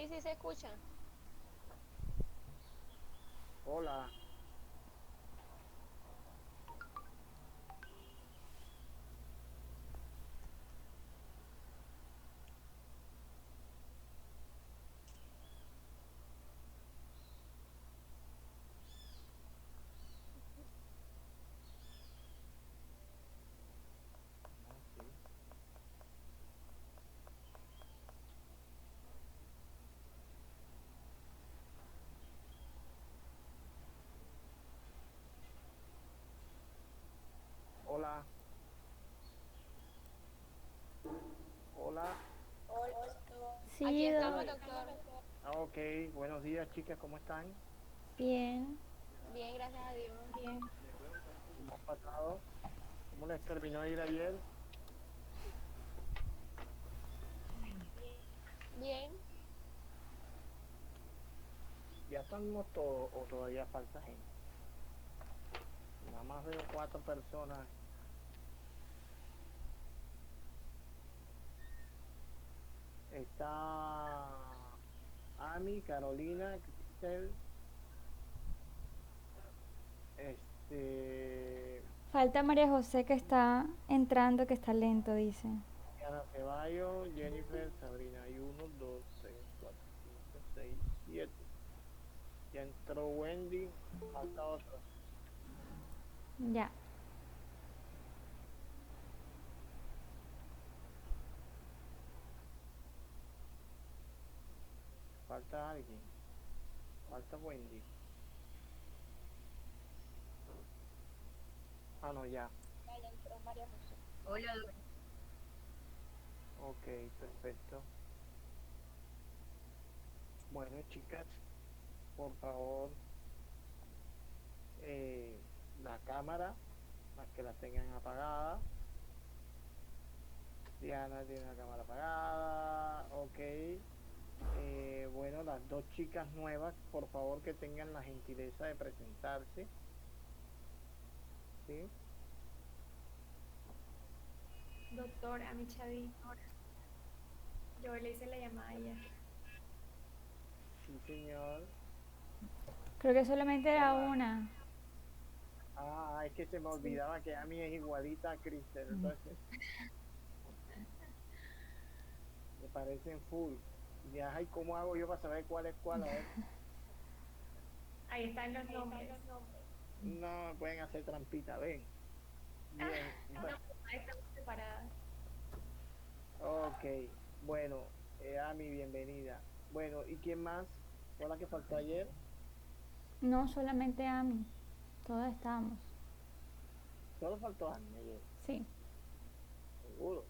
sí se escucha. Hola, sí. Hola, hola. Aquí Sí, estamos, doctor. Ok, buenos días chicas, ¿cómo están? bien, Bien, gracias a Dios. ¿Cómo han pasado? ¿Cómo les terminó de ir ayer? Bien. ¿Ya estamos todos o todavía falta gente? Nada más veo 4 personas. Está Ami, Carolina, Cristel, este, falta María José que está entrando, que está lento, dice. Diana Ceballos, Jennifer, Sabrina. Hay 1, 2, 3, 4, 5, 6, 7. Ya entró Wendy, falta otro. Ya, Falta alguien, falta Wendy. Ah, no, ya. Ya entró María José. Ok, perfecto. Bueno, chicas, por favor, eh, la cámara, las que las tengan apagada. Diana tiene la cámara apagada. Ok. Bueno, las dos chicas nuevas, por favor, que tengan la gentileza de presentarse. ¿Sí? Doctor, a mi Chavi, yo le hice la llamada ayer. Sí, señor. creo que solamente era Hola. una. Ah, es que se me Sí. olvidaba que Ami es igualita a Kristen, entonces me parecen full. Y ay, ¿cómo hago yo para saber cuál es cuál? A ver. Ahí están los nombres. No me pueden hacer trampita, ven. Ah, Bien, no, ahí estamos separadas. ok. Bueno, Ami, bienvenida. Bueno, ¿y quién más? ¿Fue la que faltó ayer? No, solamente a mí. Todas estamos. Solo faltó Ami ayer, Sí. seguro.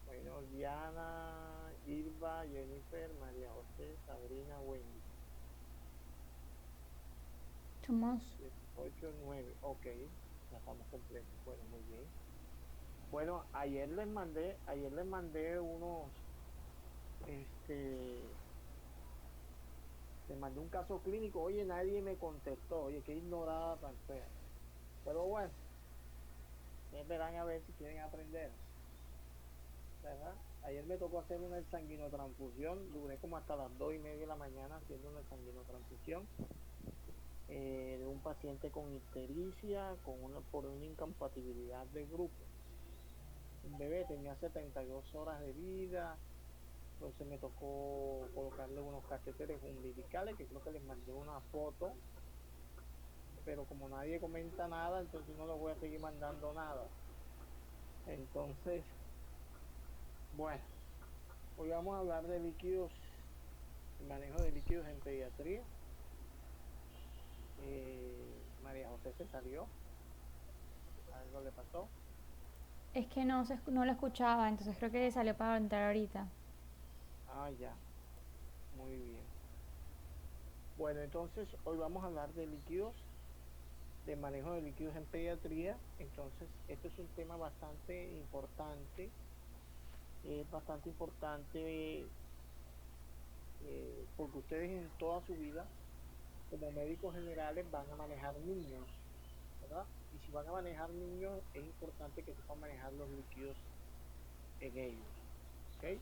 Bueno, Diana, Irva, Jennifer, María José, Sabrina, Wendy. Somos 8, 9. Ok, ya estamos completos. Bueno, muy bien. Bueno, ayer les mandé unos, este, les mandé un caso clínico. Oye, nadie me contestó. Oye, qué ignorada tan fea. Pero bueno, ustedes verán a ver si quieren aprender, ¿verdad? Ayer me tocó hacer una sanguinotransfusión. Duré como hasta las 2:30 de la mañana haciendo una sanguinotransfusión de un paciente con ictericia, por una incompatibilidad de grupo. Un bebé tenía 72 horas de vida. Entonces me tocó colocarle unos catéteres umbilicales, que creo que les mandé una foto, pero como nadie comenta nada, entonces no les voy a seguir mandando nada. Entonces, bueno, hoy vamos a hablar de líquidos, el manejo de líquidos en pediatría. María José se salió, algo le pasó. Es que no, no lo escuchaba, entonces creo que salió para entrar ahorita. Ah, ya, muy bien. Bueno, entonces hoy vamos a hablar de líquidos, de manejo de líquidos en pediatría. Entonces, este es un tema bastante importante porque ustedes en toda su vida, como médicos generales, van a manejar niños, ¿verdad? Y si van a manejar niños, es importante que sepan manejar los líquidos en ellos, ¿ok?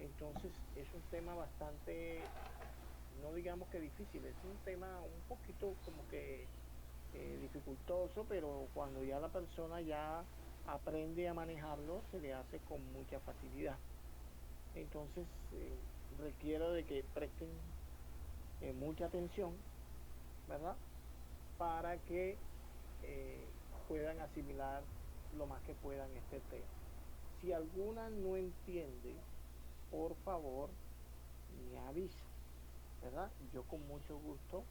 Entonces es un tema bastante, no digamos que difícil, es un tema un poquito como que dificultoso, pero cuando ya la persona ya aprende a manejarlo, se le hace con mucha facilidad. Entonces requiero de que presten mucha atención, ¿verdad? Para que eh, puedan asimilar lo más que puedan este tema. Si alguna no entiende, por favor, me avisa, ¿verdad? Yo con mucho gusto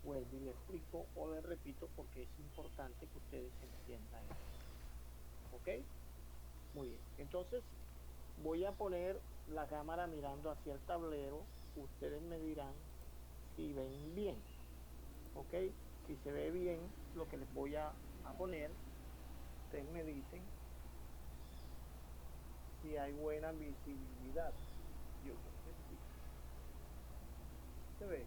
vuelvo y le explico o le repito porque es importante que ustedes entiendan esto. ¿Ok? Muy bien. Entonces, voy a poner la cámara mirando hacia el tablero. Ustedes me dirán si ven bien. ¿Ok? Si se ve bien lo que les voy a poner, ustedes me dicen si hay buena visibilidad. Yo creo que sí. ¿Se ve?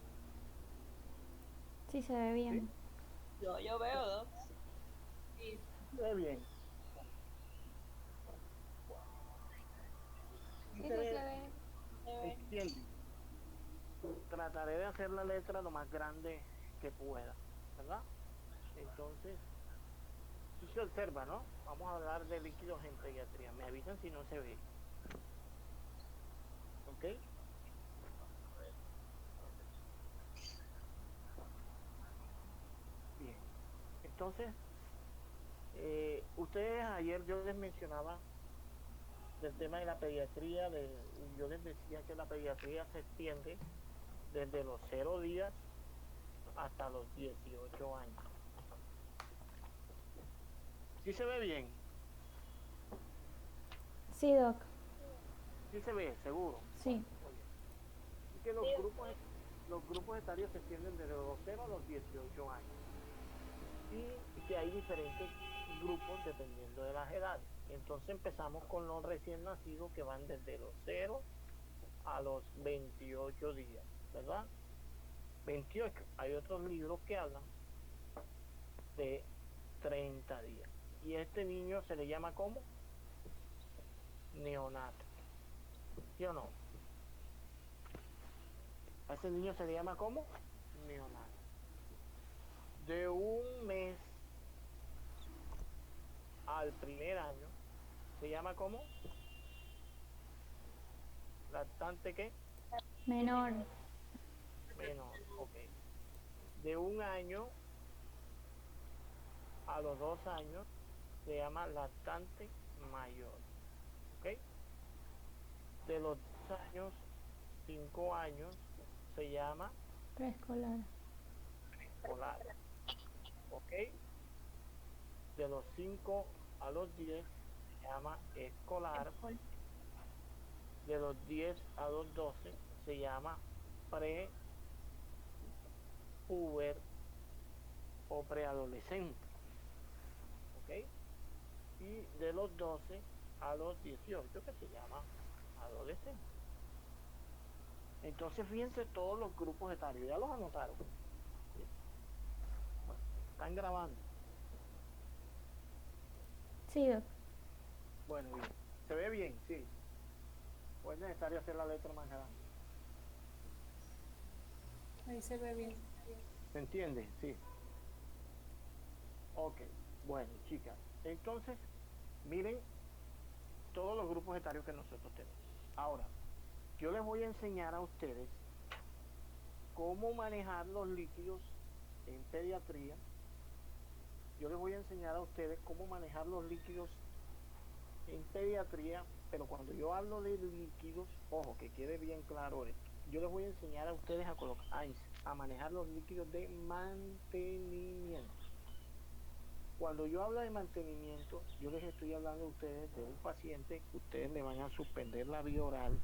Sí, se ve ¿Sí? bien. Yo veo dos. Sí, Se ve bien. ¿Sí Sí, se sí se ve? ve. Se ve. Entiende. Trataré de hacer la letra lo más grande que pueda, ¿verdad? Entonces, si se observa, ¿no? Vamos a hablar de líquidos en pediatría. Me avisan si no se ve. ¿Ok? Bien. Entonces, ustedes ayer yo les mencionaba del tema de la pediatría, yo les decía que la pediatría se extiende desde los 0 días hasta los 18 años. ¿Sí se ve bien? Sí, Doc. Sí se ve, seguro. Sí. Muy bien. Así que los grupos etarios se extienden desde los 0 a los 18 años. Y que hay diferentes grupos dependiendo de las edades. Entonces empezamos con los recién nacidos que van desde los 0 a los 28 días, ¿verdad? 28. Hay otros libros que hablan de 30 días. Y este niño se le llama ¿cómo? Neonato. ¿Sí o no? A ese niño se le llama ¿cómo? Neonato. De un mes al primer año se llama ¿cómo? Lactante ¿qué? Menor. Menor, ok. De un año a los 2 años se llama lactante mayor, ¿ok? De los 2 años, 5 años se llama Preescolar. escolar, ¿ok? De los 5 a los 10 se llama escolar, de los 10 a los 12 se llama prepuber o preadolescente, ¿ok? Y de los 12 a los 18 que se llama adolescente. Entonces fíjense todos los grupos etarios, ya los anotaron. ¿Sí? Bueno, están grabando. Sí, Doc. Bueno, bien. ¿Se ve bien? Sí. ¿O es necesario hacer la letra más grande? ahí se ve bien. ¿Se entiende? Sí. Ok. Bueno, chicas. Entonces, miren todos los grupos etarios que nosotros tenemos. Ahora, yo les voy a enseñar a ustedes cómo manejar los líquidos en pediatría. Yo les voy a enseñar a ustedes cómo manejar los líquidos en pediatría, pero cuando yo hablo de líquidos, ojo, que quede bien claro esto. Yo les voy a enseñar a ustedes a manejar los líquidos de mantenimiento. Cuando yo hablo de mantenimiento, yo les estoy hablando a ustedes de un paciente que ustedes le van a suspender la vía oral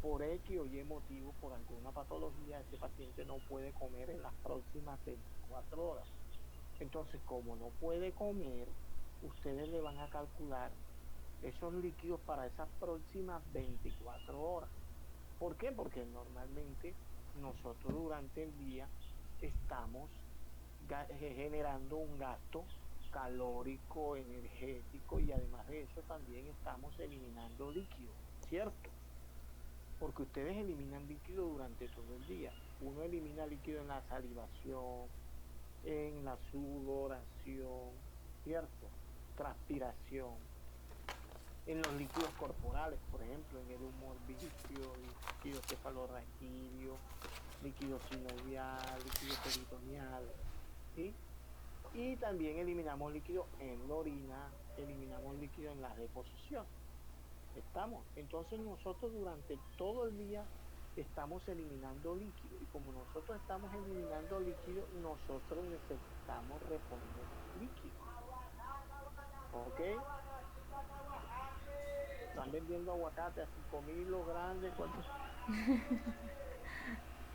por X o Y motivo, por alguna patología. Ese paciente no puede comer en las próximas 24 horas. Entonces, como no puede comer, ustedes le van a calcular esos líquidos para esas próximas 24 horas. ¿Por qué? Porque normalmente nosotros durante el día estamos generando un gasto calórico, energético y además de eso también estamos eliminando líquidos, ¿cierto? porque ustedes eliminan líquido durante todo el día. Uno elimina líquido en la salivación, en la sudoración, ¿cierto? Transpiración, en los líquidos corporales, por ejemplo, en el humor vitrio, líquido cefalorraquídeo, líquido sinovial, líquido peritoneal, ¿sí? Y también eliminamos líquido en la orina, eliminamos líquido en la deposición. ¿Estamos? Entonces nosotros durante todo el día estamos eliminando líquido y como nosotros estamos eliminando líquido, nosotros necesitamos reponer líquido. ¿Ok? Están vendiendo aguacate a 5.000 los grandes, ¿cuántos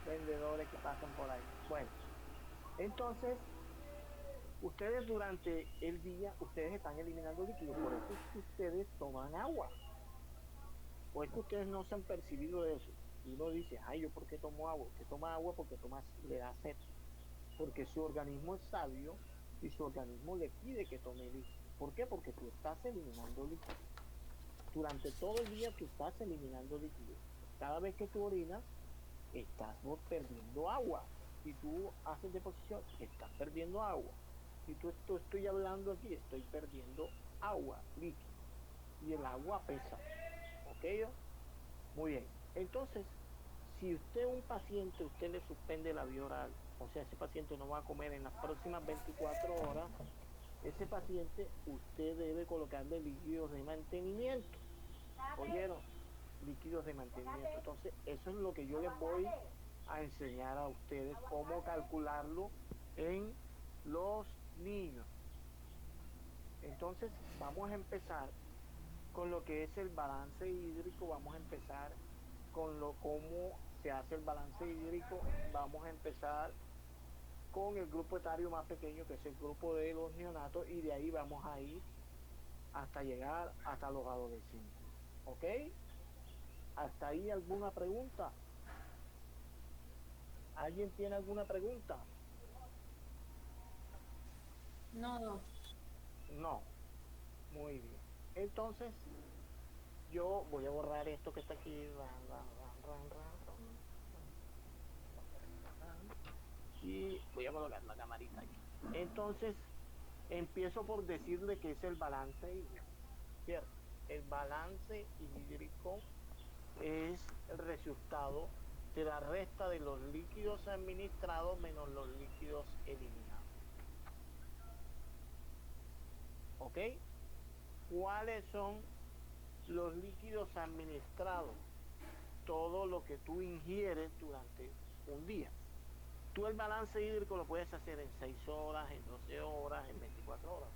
vendedores que pasan por ahí? Bueno, entonces ustedes durante el día, ustedes están eliminando líquido, por eso es que ustedes toman agua. O es que ustedes no se han percibido de eso. Y uno dice, ay, ¿yo por qué tomo agua? Usted toma agua porque le da sed. Porque su organismo es sabio y su organismo le pide que tome líquido. ¿Por qué? Porque tú estás eliminando líquido. Durante todo el día tú estás eliminando líquido. Cada vez que tú orinas, estás perdiendo agua. Si tú haces deposición, estás perdiendo agua. Si tú estoy hablando aquí, estoy perdiendo agua, líquido. Y el agua pesa. ¿Ok? Muy bien. Entonces, si usted un paciente, usted le suspende la vía oral, o sea, ese paciente no va a comer en las próximas 24 horas, ese paciente usted debe colocarle líquidos de mantenimiento. ¿Oyeron? Líquidos de mantenimiento. Entonces, eso es lo que yo les voy a enseñar a ustedes, cómo calcularlo en los niños. Entonces, vamos a empezar con lo que es el balance hídrico, vamos a empezar con cómo se hace el balance hídrico, vamos a empezar con el grupo etario más pequeño, que es el grupo de los neonatos, y de ahí vamos a ir hasta llegar hasta los adolescentes. ¿Ok? ¿Hasta ahí alguna pregunta? ¿Alguien tiene alguna pregunta? No. No. Muy bien. Entonces, yo voy a borrar esto que está aquí. Y voy a colocar la camarita aquí. Entonces, empiezo por decirle que es el balance hídrico, ¿cierto? El balance hídrico es el resultado de la resta de los líquidos administrados menos los líquidos eliminados. ¿Ok? ¿Cuáles son los líquidos administrados? Todo lo que tú ingieres durante un día. Tú el balance hídrico lo puedes hacer en 6 horas, en 12 horas, en 24 horas.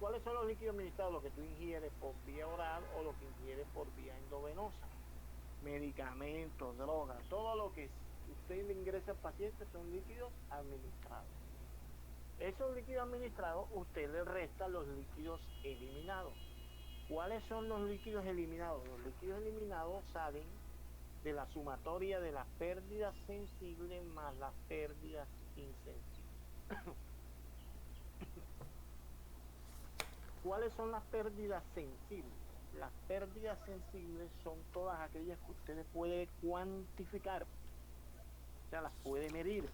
¿Cuáles son los líquidos administrados? Lo que tú ingieres por vía oral o lo que ingieres por vía endovenosa. Medicamentos, drogas, todo lo que usted le ingresa al paciente son líquidos administrados. Esos líquidos administrados, usted le resta los líquidos eliminados. ¿Cuáles son los líquidos eliminados? Los líquidos eliminados salen de la sumatoria de las pérdidas sensibles más las pérdidas insensibles. ¿Cuáles son las pérdidas sensibles? Las pérdidas sensibles son todas aquellas que ustedes pueden cuantificar, o sea, las puede medir.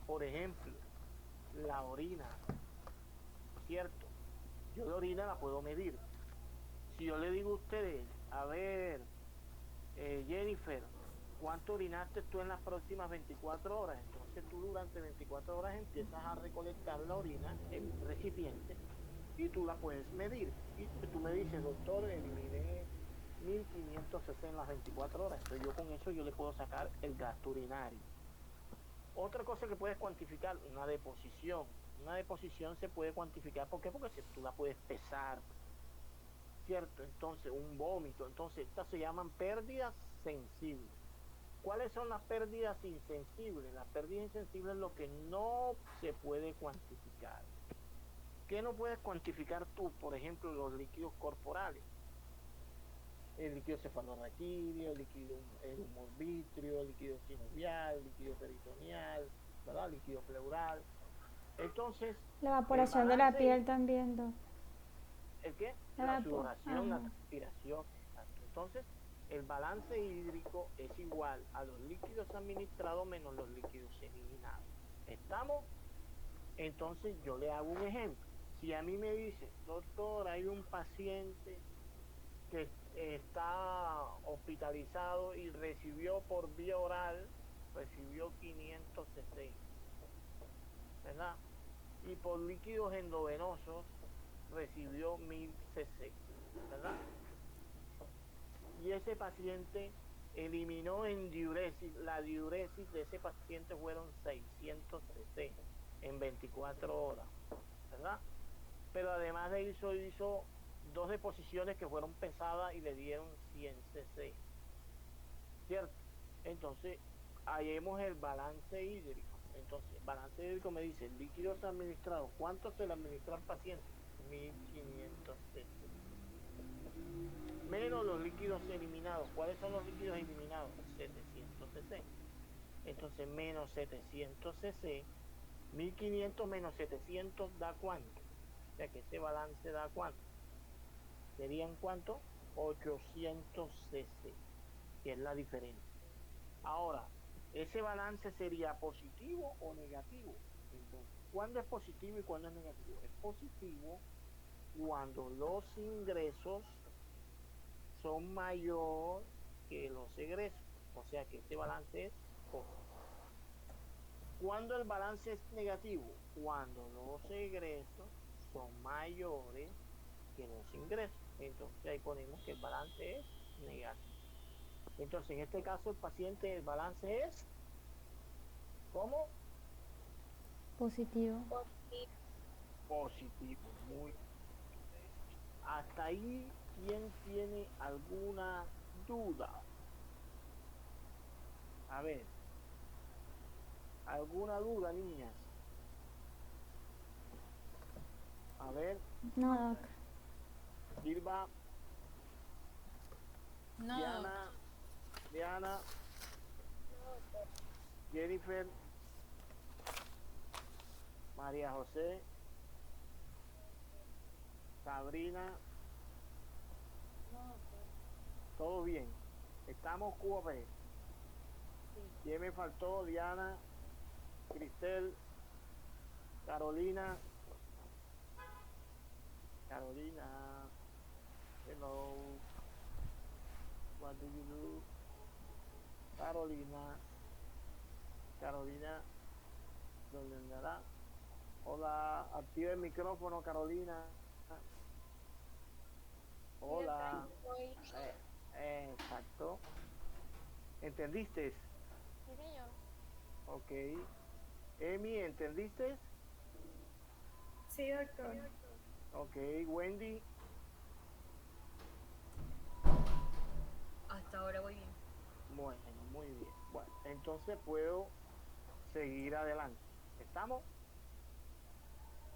Por ejemplo, la orina, ¿cierto? Yo la orina la puedo medir. Si yo le digo a ustedes, a ver, Jennifer, ¿cuánto orinaste tú en las próximas 24 horas? Entonces tú durante 24 horas empiezas a recolectar la orina en un recipiente y tú la puedes medir. Y tú me dices, doctor, eliminé 1500 cc en las 24 horas. Entonces yo con eso yo le puedo sacar el gasto urinario. Otra cosa que puedes cuantificar, una deposición. Una deposición se puede cuantificar, ¿por qué? Porque tú la puedes pesar, ¿cierto? Entonces, un vómito. Entonces, estas se llaman pérdidas sensibles. ¿Cuáles son las pérdidas insensibles? Las pérdidas insensibles es lo que no se puede cuantificar. ¿Qué no puedes cuantificar tú? Por ejemplo, los líquidos corporales. El líquido cefalorraquídeo, el humor vitrio, el líquido sinovial, el líquido peritoneal, ¿verdad? Líquido pleural. Entonces, La evaporación de la piel también, ¿el qué? La La sudoración, la ajá. transpiración. Entonces, el balance hídrico es igual a los líquidos administrados menos los líquidos eliminados. ¿Estamos? Entonces yo le hago un ejemplo. Si a mí me dice, doctor, hay un paciente que está hospitalizado y recibió por vía oral, recibió 500 cc, ¿verdad? Y por líquidos endovenosos recibió 1000 cc, ¿verdad? Y ese paciente eliminó en diuresis, la diuresis de ese paciente fueron 600 cc en 24 horas, ¿verdad? Pero además de eso hizo 2 deposiciones que fueron pesadas y le dieron 100 cc, ¿cierto? Entonces, hallemos el balance hídrico. Entonces, el balance hídrico me dice, líquidos administrados, ¿cuánto se le administra al paciente? 1500 cc. Menos los líquidos eliminados. ¿Cuáles son los líquidos eliminados? 700 cc. Entonces, menos 700 cc, 1500 menos 700 da ¿cuánto? O sea que ese balance da ¿cuánto? ¿Serían cuánto? 800 cc, que es la diferencia. Ahora, ¿ese balance sería positivo o negativo? Entonces, ¿cuándo es positivo y cuándo es negativo? Es positivo cuando los ingresos son mayor que los egresos. O sea que este balance es positivo. ¿Cuándo el balance es negativo? Cuando los egresos son mayores que los ingresos. Entonces ahí ponemos que el balance es negativo. Entonces en este caso el paciente, el balance es ¿cómo? Positivo. Positivo. Muy. Hasta ahí, ¿quién tiene alguna duda? A ver, ¿alguna duda, niñas? A ver, No, doc. Silva, No, Diana, Jennifer, María José, Sabrina, todo bien. Estamos QP. ¿Quién me faltó? Diana, Cristel, Carolina, hello, what do you do? Carolina, ¿dónde andará? Hola, activa el micrófono, Carolina. Hola. Exacto. ¿Entendiste? Sí, señor. Ok. Emi, ¿entendiste? Sí, doctor. Ok. Wendy. Hasta ahora voy bien. Bueno, muy bien. Bueno, entonces puedo seguir adelante. ¿Estamos?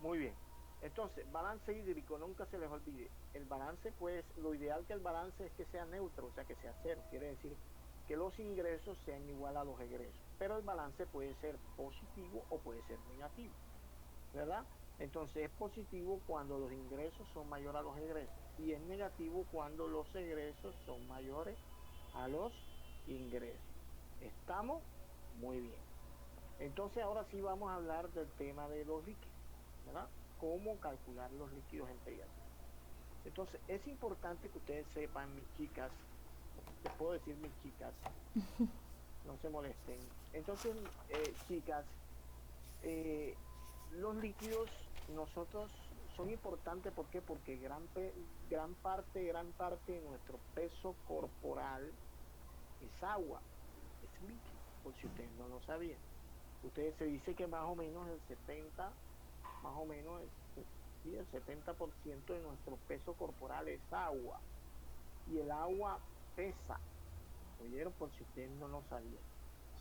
Muy bien. Entonces, balance hídrico, nunca se les olvide. El balance, pues, lo ideal que el balance es que sea neutro, o sea, que sea cero. Quiere decir que los ingresos sean igual a los egresos. Pero el balance puede ser positivo o puede ser negativo, ¿verdad? Entonces, es positivo cuando los ingresos son mayores a los egresos. Y es negativo cuando los egresos son mayores a los ingresos. ¿Estamos? Muy bien. Entonces, ahora sí vamos a hablar del tema de los líquidos, ¿verdad? Cómo calcular los líquidos emperiatos. Entonces, es importante que ustedes sepan, mis chicas, les puedo decir mis chicas, no se molesten. Entonces, chicas, los líquidos nosotros son importantes, ¿por qué? Porque gran parte de nuestro peso corporal es agua, es líquido, por si ustedes no lo sabían. Ustedes se dice que más o menos el 70, más o menos sí, el 70% de nuestro peso corporal es agua. Y el agua pesa. ¿Oyeron? Por si ustedes no lo sabían.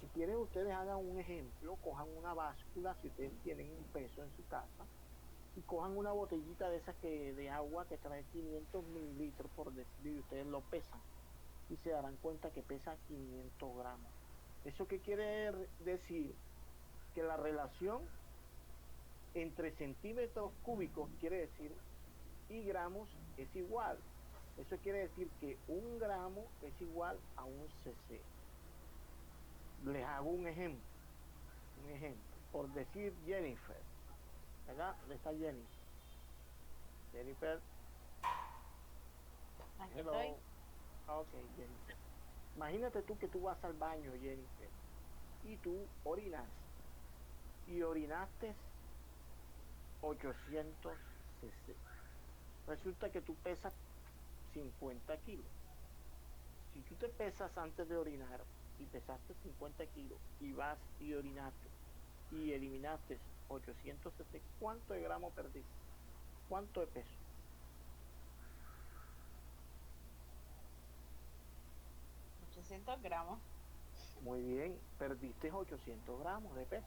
Si quieren, ustedes hagan un ejemplo, cojan una báscula, si ustedes tienen un peso en su casa, y cojan una botellita de esas de agua que trae 500 mililitros, por decir, y ustedes lo pesan. Y se darán cuenta que pesa 500 gramos. ¿Eso qué quiere decir? Que la relación entre centímetros cúbicos, quiere decir, y gramos es igual. Eso quiere decir que 1 gramo es igual a 1 cc. Les hago un ejemplo. Por decir Jennifer, ¿verdad? ¿Dónde está Jennifer? Jennifer, Aquí hello. estoy. Ok, Jennifer. Imagínate tú que tú vas al baño, Jennifer, y tú orinas. Y orinaste 800 cc. Resulta que tú pesas 50 kilos. Si tú te pesas antes de orinar y pesaste 50 kilos y vas y orinaste y eliminaste 800 cc, ¿cuánto de gramo perdiste? ¿Cuánto de peso? 800 gramos. Muy bien, perdiste 800 gramos de peso.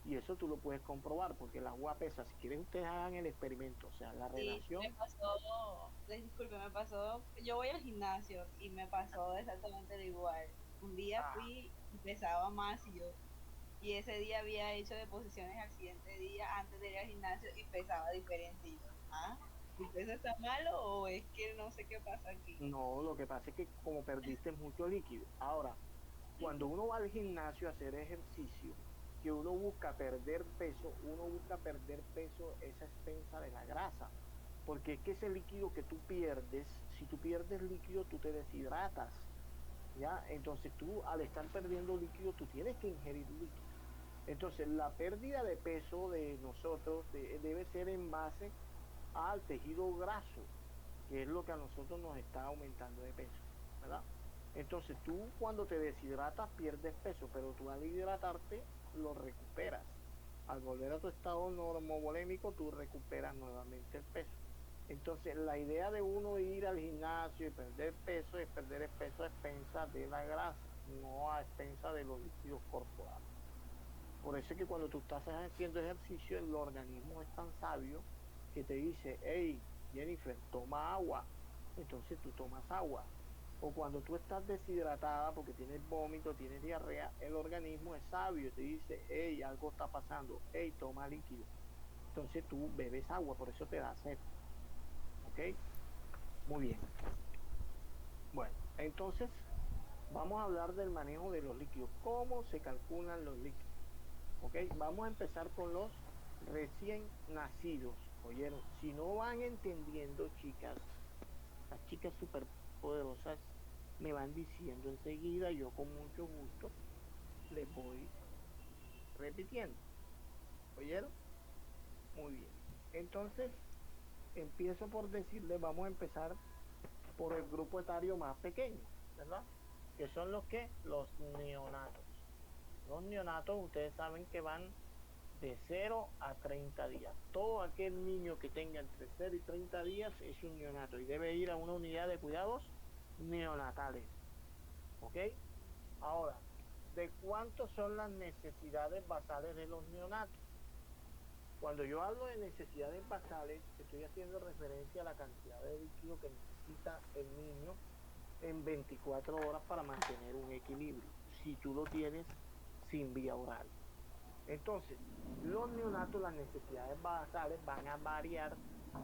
Y eso tú lo puedes comprobar porque el agua pesa. Si quieren ustedes hagan el experimento, o sea, la Sí, relación. me pasó, disculpe, me pasó, yo voy al gimnasio y me pasó exactamente lo igual. Un día fui y pesaba más y ese día había hecho deposiciones al siguiente día antes de ir al gimnasio y pesaba diferente. Y yo, ¿ah? ¿Mi peso está malo o es que no sé qué pasa aquí? No, lo que pasa es que como perdiste mucho líquido. Ahora, cuando uno va al gimnasio a hacer ejercicio, que uno busca perder peso es a expensa de la grasa. Porque es que ese líquido que tú pierdes, si tú pierdes líquido, tú te deshidratas. ¿Ya? Entonces tú, al estar perdiendo líquido, tú tienes que ingerir líquido. Entonces, la pérdida de peso de nosotros debe ser en base al tejido graso, que es lo que a nosotros nos está aumentando de peso, ¿verdad? Entonces tú cuando te deshidratas pierdes peso, pero tú al hidratarte lo recuperas. Al volver a tu estado normovolémico tú recuperas nuevamente el peso. Entonces la idea de uno ir al gimnasio y perder peso es perder el peso a expensas de la grasa, no a expensas de los líquidos corporales. Por eso es que cuando tú estás haciendo ejercicio, el organismo es tan sabio que te dice, hey, Jennifer, toma agua. Entonces tú tomas agua. O cuando tú estás deshidratada porque tienes vómito, tienes diarrea, el organismo es sabio, te dice, hey, algo está pasando, hey, toma líquido. Entonces tú bebes agua, por eso te da sed. ¿Ok? Muy bien. Bueno, entonces vamos a hablar del manejo de los líquidos. ¿Cómo se calculan los líquidos? ¿Ok? Vamos a empezar con los recién nacidos. ¿Oyeron? Si no van entendiendo, chicas, las chicas súper poderosas me van diciendo enseguida, yo con mucho gusto les voy repitiendo. ¿Oyeron? Muy bien. Entonces, empiezo por decirles, vamos a empezar por el grupo etario más pequeño, ¿verdad? Que son los que, los neonatos. Los neonatos, ustedes saben que van de 0 a 30 días. Todo aquel niño que tenga entre 0 y 30 días es un neonato y debe ir a una unidad de cuidados neonatales. ¿Ok? Ahora, ¿de cuánto son las necesidades basales de los neonatos? Cuando yo hablo de necesidades basales, estoy haciendo referencia a la cantidad de líquido que necesita el niño en 24 horas para mantener un equilibrio, si tú lo tienes sin vía oral. Entonces, los neonatos, las necesidades basales van a variar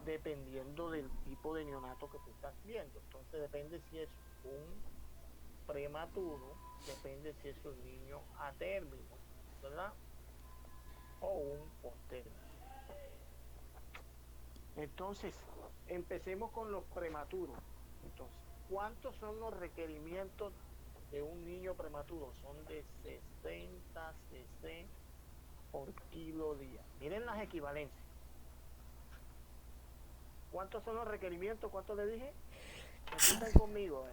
dependiendo del tipo de neonato que tú estás viendo. Entonces, depende si es un prematuro, depende si es un niño a término, ¿verdad? O un postérmino. Entonces, empecemos con los prematuros. Entonces, ¿cuántos son los requerimientos de un niño prematuro? Son de 60 cc por kilo día. Miren las equivalencias. ¿Cuántos son los requerimientos? ¿Cuántos le dije? Repitan conmigo.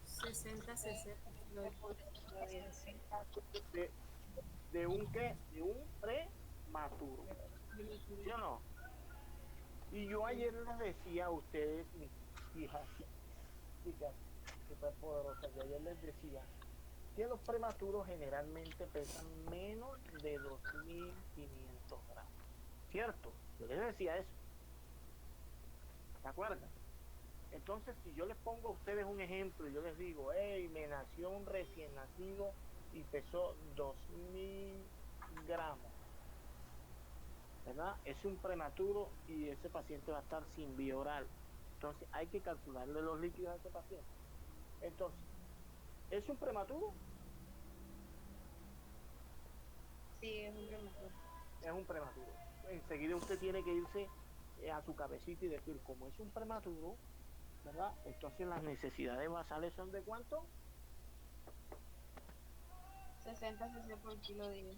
60 cc por De, ¿De un qué? De un prematuro. ¿Sí o no? Y yo ayer les decía a ustedes, mis hijas, chicas superpoderosas, yo ayer les decía que los prematuros generalmente pesan menos de 2.500 gramos. ¿Cierto? Yo les decía eso. ¿Se acuerdan? Entonces, si yo les pongo a ustedes un ejemplo, yo les digo, hey, me nació un recién nacido y pesó 2.000 gramos, ¿verdad? Es un prematuro y ese paciente va a estar sin vía oral. Entonces hay que calcularle los líquidos a este paciente. Entonces, ¿es un prematuro? Sí, es un prematuro. Es un prematuro. Enseguida usted tiene que irse a su cabecita y decir, como es un prematuro, ¿verdad? Entonces las necesidades basales son ¿de cuánto? 60 cc por kilo día.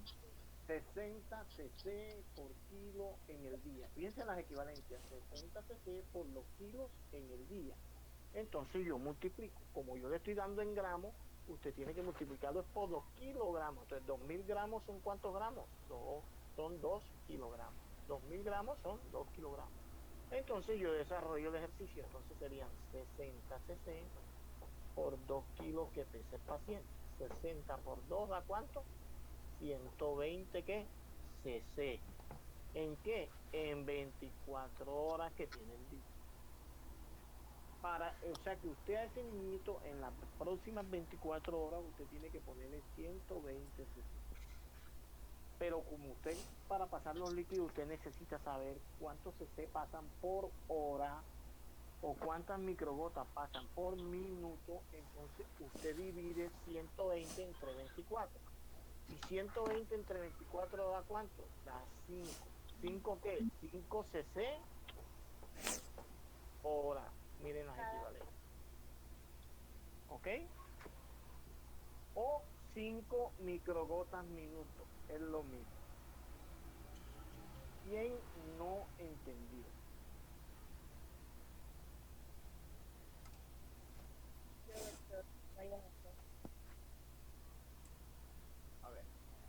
60 cc por kilo en el día. Fíjense las equivalencias, 60 cc por los kilos en el día. Entonces yo multiplico, como yo le estoy dando en gramos, usted tiene que multiplicarlo por los kilogramos. Entonces 2000 gramos son ¿cuántos gramos? Son 2 kilogramos. 2000 gramos son 2 kilogramos. Entonces yo desarrollo el ejercicio, entonces serían 60 cc por 2 kilos que pesa el paciente. 60 por 2 da ¿cuánto? 120 ¿qué? cc. ¿En qué? En 24 horas que tiene el día. O sea que usted a ese niñito en las próximas 24 horas usted tiene que ponerle 120 cc. Pero como usted para pasar los líquidos usted necesita saber cuántos cc pasan por hora o cuántas microgotas pasan por minuto, entonces usted divide 120 entre 24. ¿Y 120 entre 24 da cuánto? Da 5. ¿5 qué? 5 cc hora. Miren las equivalencias. ¿Ok? O 5 microgotas minuto. Es lo mismo. ¿Quién no entendió? A ver,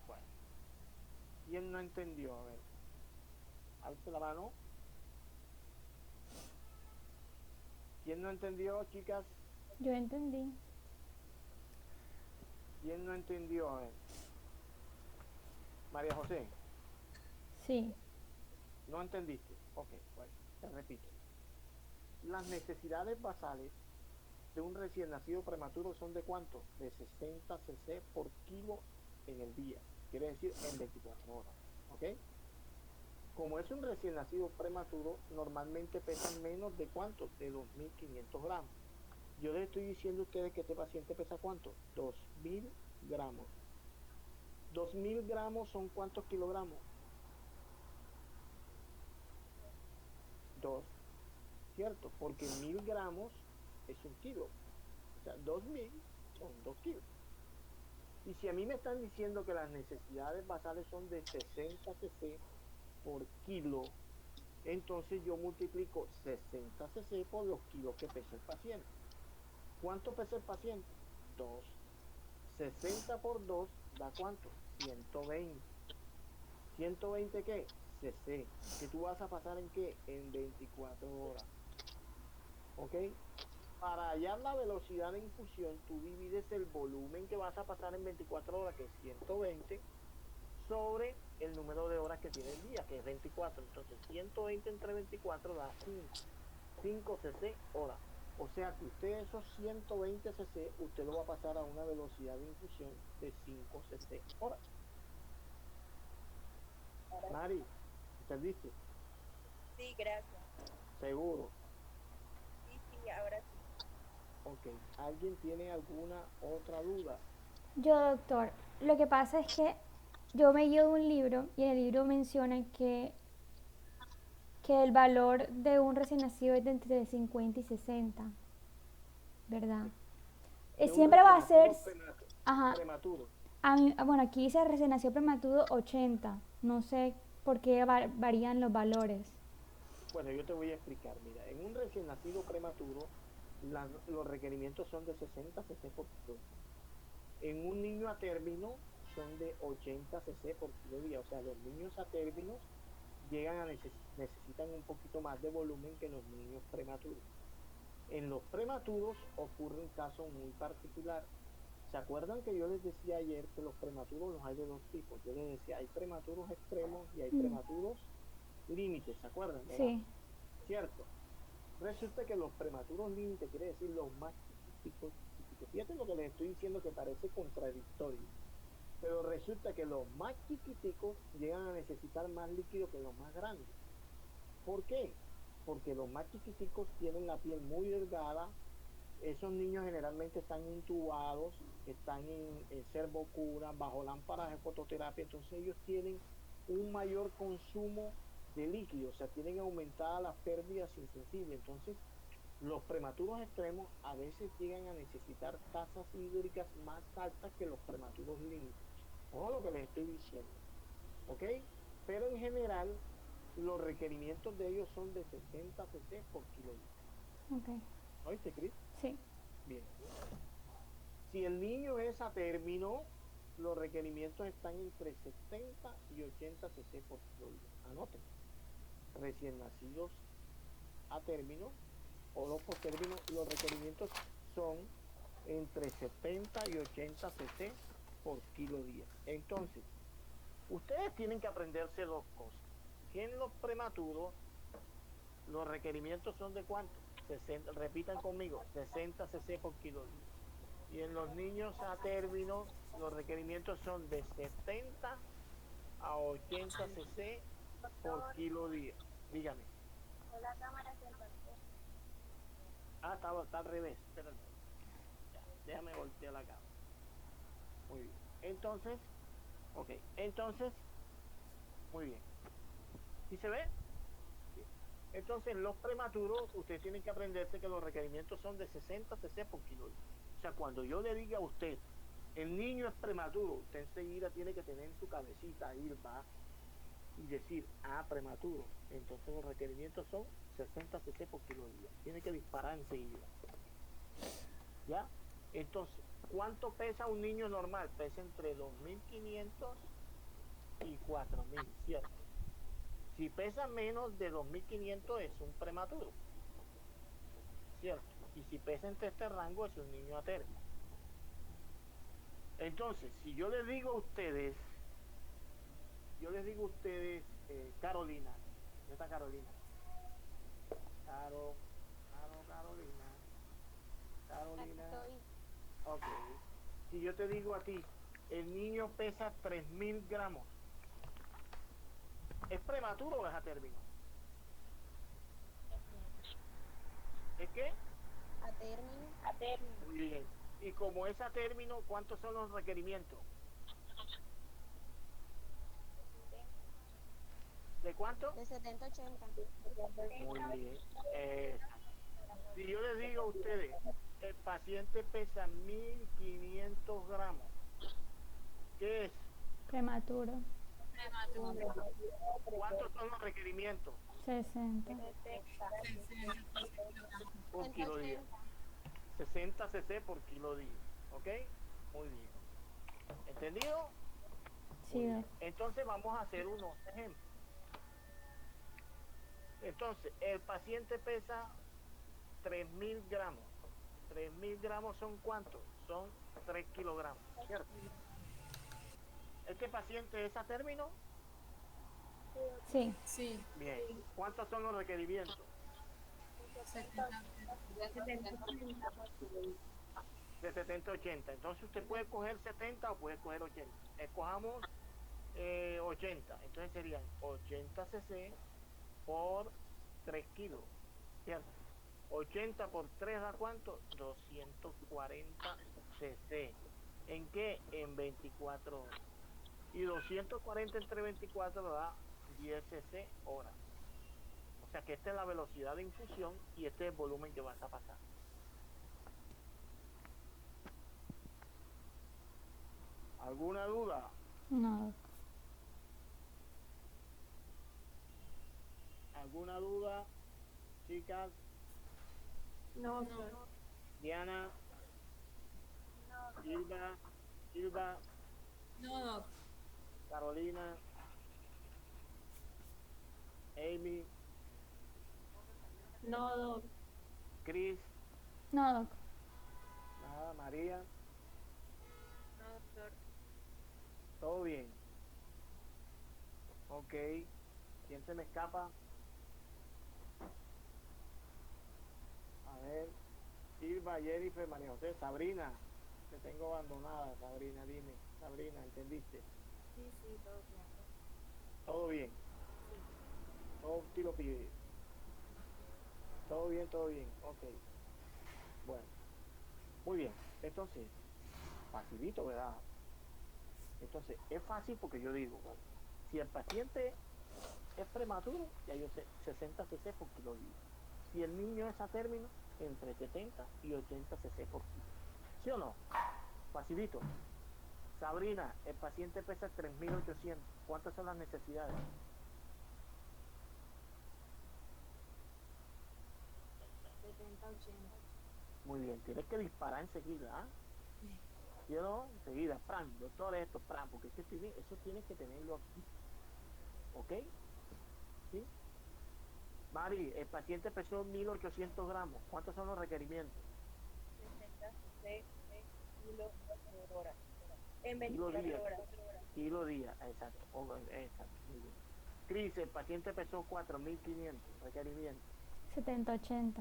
bueno. ¿Quién no entendió? A ver. Alce la mano. ¿Quién no entendió, chicas? Yo entendí. ¿Quién no entendió? A ver. María José, Sí. ¿no entendiste? Ok, bueno, te repito. Las necesidades basales de un recién nacido prematuro son ¿de cuánto? De 60 cc por kilo en el día. Quiere decir en 24 horas. ¿Ok? Como es un recién nacido prematuro, normalmente pesan menos de ¿cuánto? De 2.500 gramos. Yo les estoy diciendo a ustedes que este paciente pesa ¿cuánto? 2.000 gramos. 2.000 gramos son ¿cuántos kilogramos? 2, ¿cierto? Porque 1.000 gramos es un kilo. O sea, 2.000 son 2 kilos. Y si a mí me están diciendo que las necesidades basales son de 60 cc por kilo, entonces yo multiplico 60 cc por los kilos que pesa el paciente. ¿Cuánto pesa el paciente? 2. 60 por 2 da ¿cuánto? 120. ¿120 qué? cc. ¿Que tú vas a pasar en qué? En 24 horas. ¿Ok? Para hallar la velocidad de infusión, tú divides el volumen que vas a pasar en 24 horas, que es 120, sobre el número de horas que tiene el día, que es 24. Entonces, 120 entre 24 da 5 cc hora. O sea que usted esos 120 cc, usted lo va a pasar a una velocidad de infusión de 5 cc hora. Mari, ¿entendiste? Sí, gracias. Seguro. Sí, ahora sí. Ok. ¿Alguien tiene alguna otra duda? Yo, doctor, lo que pasa es que yo me guío de un libro y en el libro menciona que el valor de un recién nacido es de entre 50 y 60, ¿verdad? De un Siempre va a ser, recién nacido ajá, prematuro. bueno, aquí dice recién nacido prematuro 80, no sé por qué varían los valores. Bueno, yo te voy a explicar. Mira, en un recién nacido prematuro, los requerimientos son de 60 cc por kilo. En un niño a término son de 80 cc por kilo día. O sea, los niños a términos llegan a necesitan un poquito más de volumen que los niños prematuros. En los prematuros ocurre un caso muy particular. ¿Se acuerdan que yo les decía ayer que los prematuros los hay de dos tipos? Yo les decía, hay prematuros extremos y hay prematuros límites, ¿se acuerdan? Sí. ¿Cierto? Resulta que los prematuros límites, quiere decir los más chiquiticos, fíjate lo que les estoy diciendo que parece contradictorio, pero resulta que los más chiquiticos llegan a necesitar más líquido que los más grandes. ¿Por qué? porque los más chiquiticos tienen la piel muy delgada. Esos niños generalmente están intubados, están en servocura, bajo lámparas de fototerapia, entonces ellos tienen un mayor consumo de líquido, o sea, tienen aumentadas las pérdidas insensibles. Entonces, los prematuros extremos a veces llegan a necesitar tasas hídricas más altas que los prematuros límites. Ojo lo que les estoy diciendo, ¿ok? Pero en general, los requerimientos de ellos son de 60 cc por kilo. Ok, ¿Oíste, Cris? sí. Bien. Si el niño es a término, los requerimientos están entre 70 y 80 cc por kilo. Anoten. Recién nacidos a término o no por término, los requerimientos son entre 70 y 80 cc por kilo día. Entonces, ustedes tienen que aprenderse dos cosas. Que en los prematuros, los requerimientos son de cuánto? 60, repitan conmigo, 60 cc por kilo día. Y en los niños a término, los requerimientos son de 70 a 80 cc por kilo día. Dígame. La cámara se partió. Ah, está al revés. Espérate. Ya, déjame voltear la cámara. Muy bien. Entonces, ok. Entonces, muy bien. ¿Sí se ve? Sí. Entonces, los prematuros, ustedes tienen que aprenderse que los requerimientos son de 60 cc por kilo. O sea, cuando yo le diga a usted, el niño es prematuro, usted enseguida tiene que tener en su cabecita, va y decir, prematuro. Entonces los requerimientos son 60 cc por kilo día. Tiene que disparar enseguida. ¿Ya? Entonces, ¿cuánto pesa un niño normal? Pesa entre 2.500 y 4.000, ¿cierto? Si pesa menos de 2.500 es un prematuro, ¿cierto? Y si pesa entre este rango es un niño a término. Entonces, si yo les digo a ustedes, Carolina, ¿dónde está Carolina? Carolina. Ok. Si yo te digo a ti, el niño pesa 3.000 gramos, ¿es prematuro o es a término? ¿Es qué? A término. A término. Muy bien. Y como es a término, ¿cuántos son los requerimientos? ¿De cuánto? De 70 a 80. Muy bien. Si yo les digo a ustedes, el paciente pesa 1.500 gramos, ¿qué es? Prematuro. ¿Cuántos son los requerimientos 60. por kilo día? 60 cc por kilo día. ¿Ok? Muy bien. ¿Entendido? Sí, Muy bien. doc. Entonces vamos a hacer unos ejemplos. Entonces, el paciente pesa 3.000 gramos. 3.000 gramos son ¿cuántos? Son 3 kilogramos, ¿cierto? ¿Este paciente es a término? Sí. Sí, Bien. ¿Cuántos son los requerimientos? 70. De 70 a 80. Entonces usted puede coger 70 o puede coger 80. Escojamos 80. Entonces serían 80 cc por 3 kilos, ¿cierto? 80 por 3 da ¿cuánto? 240 cc. ¿En qué? En 24 horas. Y 240 entre 24 da 10 cc hora. O sea que esta es la velocidad de infusión y este es el volumen que vas a pasar. ¿Alguna duda? No, doc. ¿Alguna duda, chicas? No, No. Diana, Silva, No, doc. Carolina, Amy, no, doc. Chris, No, doc. nada, María, No, doctor. todo bien. Ok, ¿quién se me escapa? A ver, Silva, Jennifer, María José, Sabrina, te tengo abandonada, Sabrina, dime, Sabrina, ¿entendiste? Sí, sí, todo claro. Todo bien, todo tiro pide. Todo bien, todo bien. Ok. Bueno, muy bien. Entonces, facilito, ¿verdad? Entonces, es fácil porque yo digo, si el paciente es prematuro, ya yo sé 60 cc por kilo día. Si el niño es a término, entre 70 y 80 cc por kilo. ¿Sí o no? Facilito. Sabrina, el paciente pesa 3.800. ¿Cuántas son las necesidades? 70, 80. Muy bien, tienes que disparar enseguida, ¿ah? Yo no, enseguida, pran, doctor, esto, pran, porque eso tienes que tenerlo aquí. ¿Ok? ¿Sí? Mari, el paciente pesó 1.800 gramos. ¿Cuántos son los requerimientos? 60, 6 kilos por hora. En Kilo 24 día. horas. Kilo día, exacto. Exacto, muy bien. Cris, el paciente pesó 4.500 requerimientos. 70-80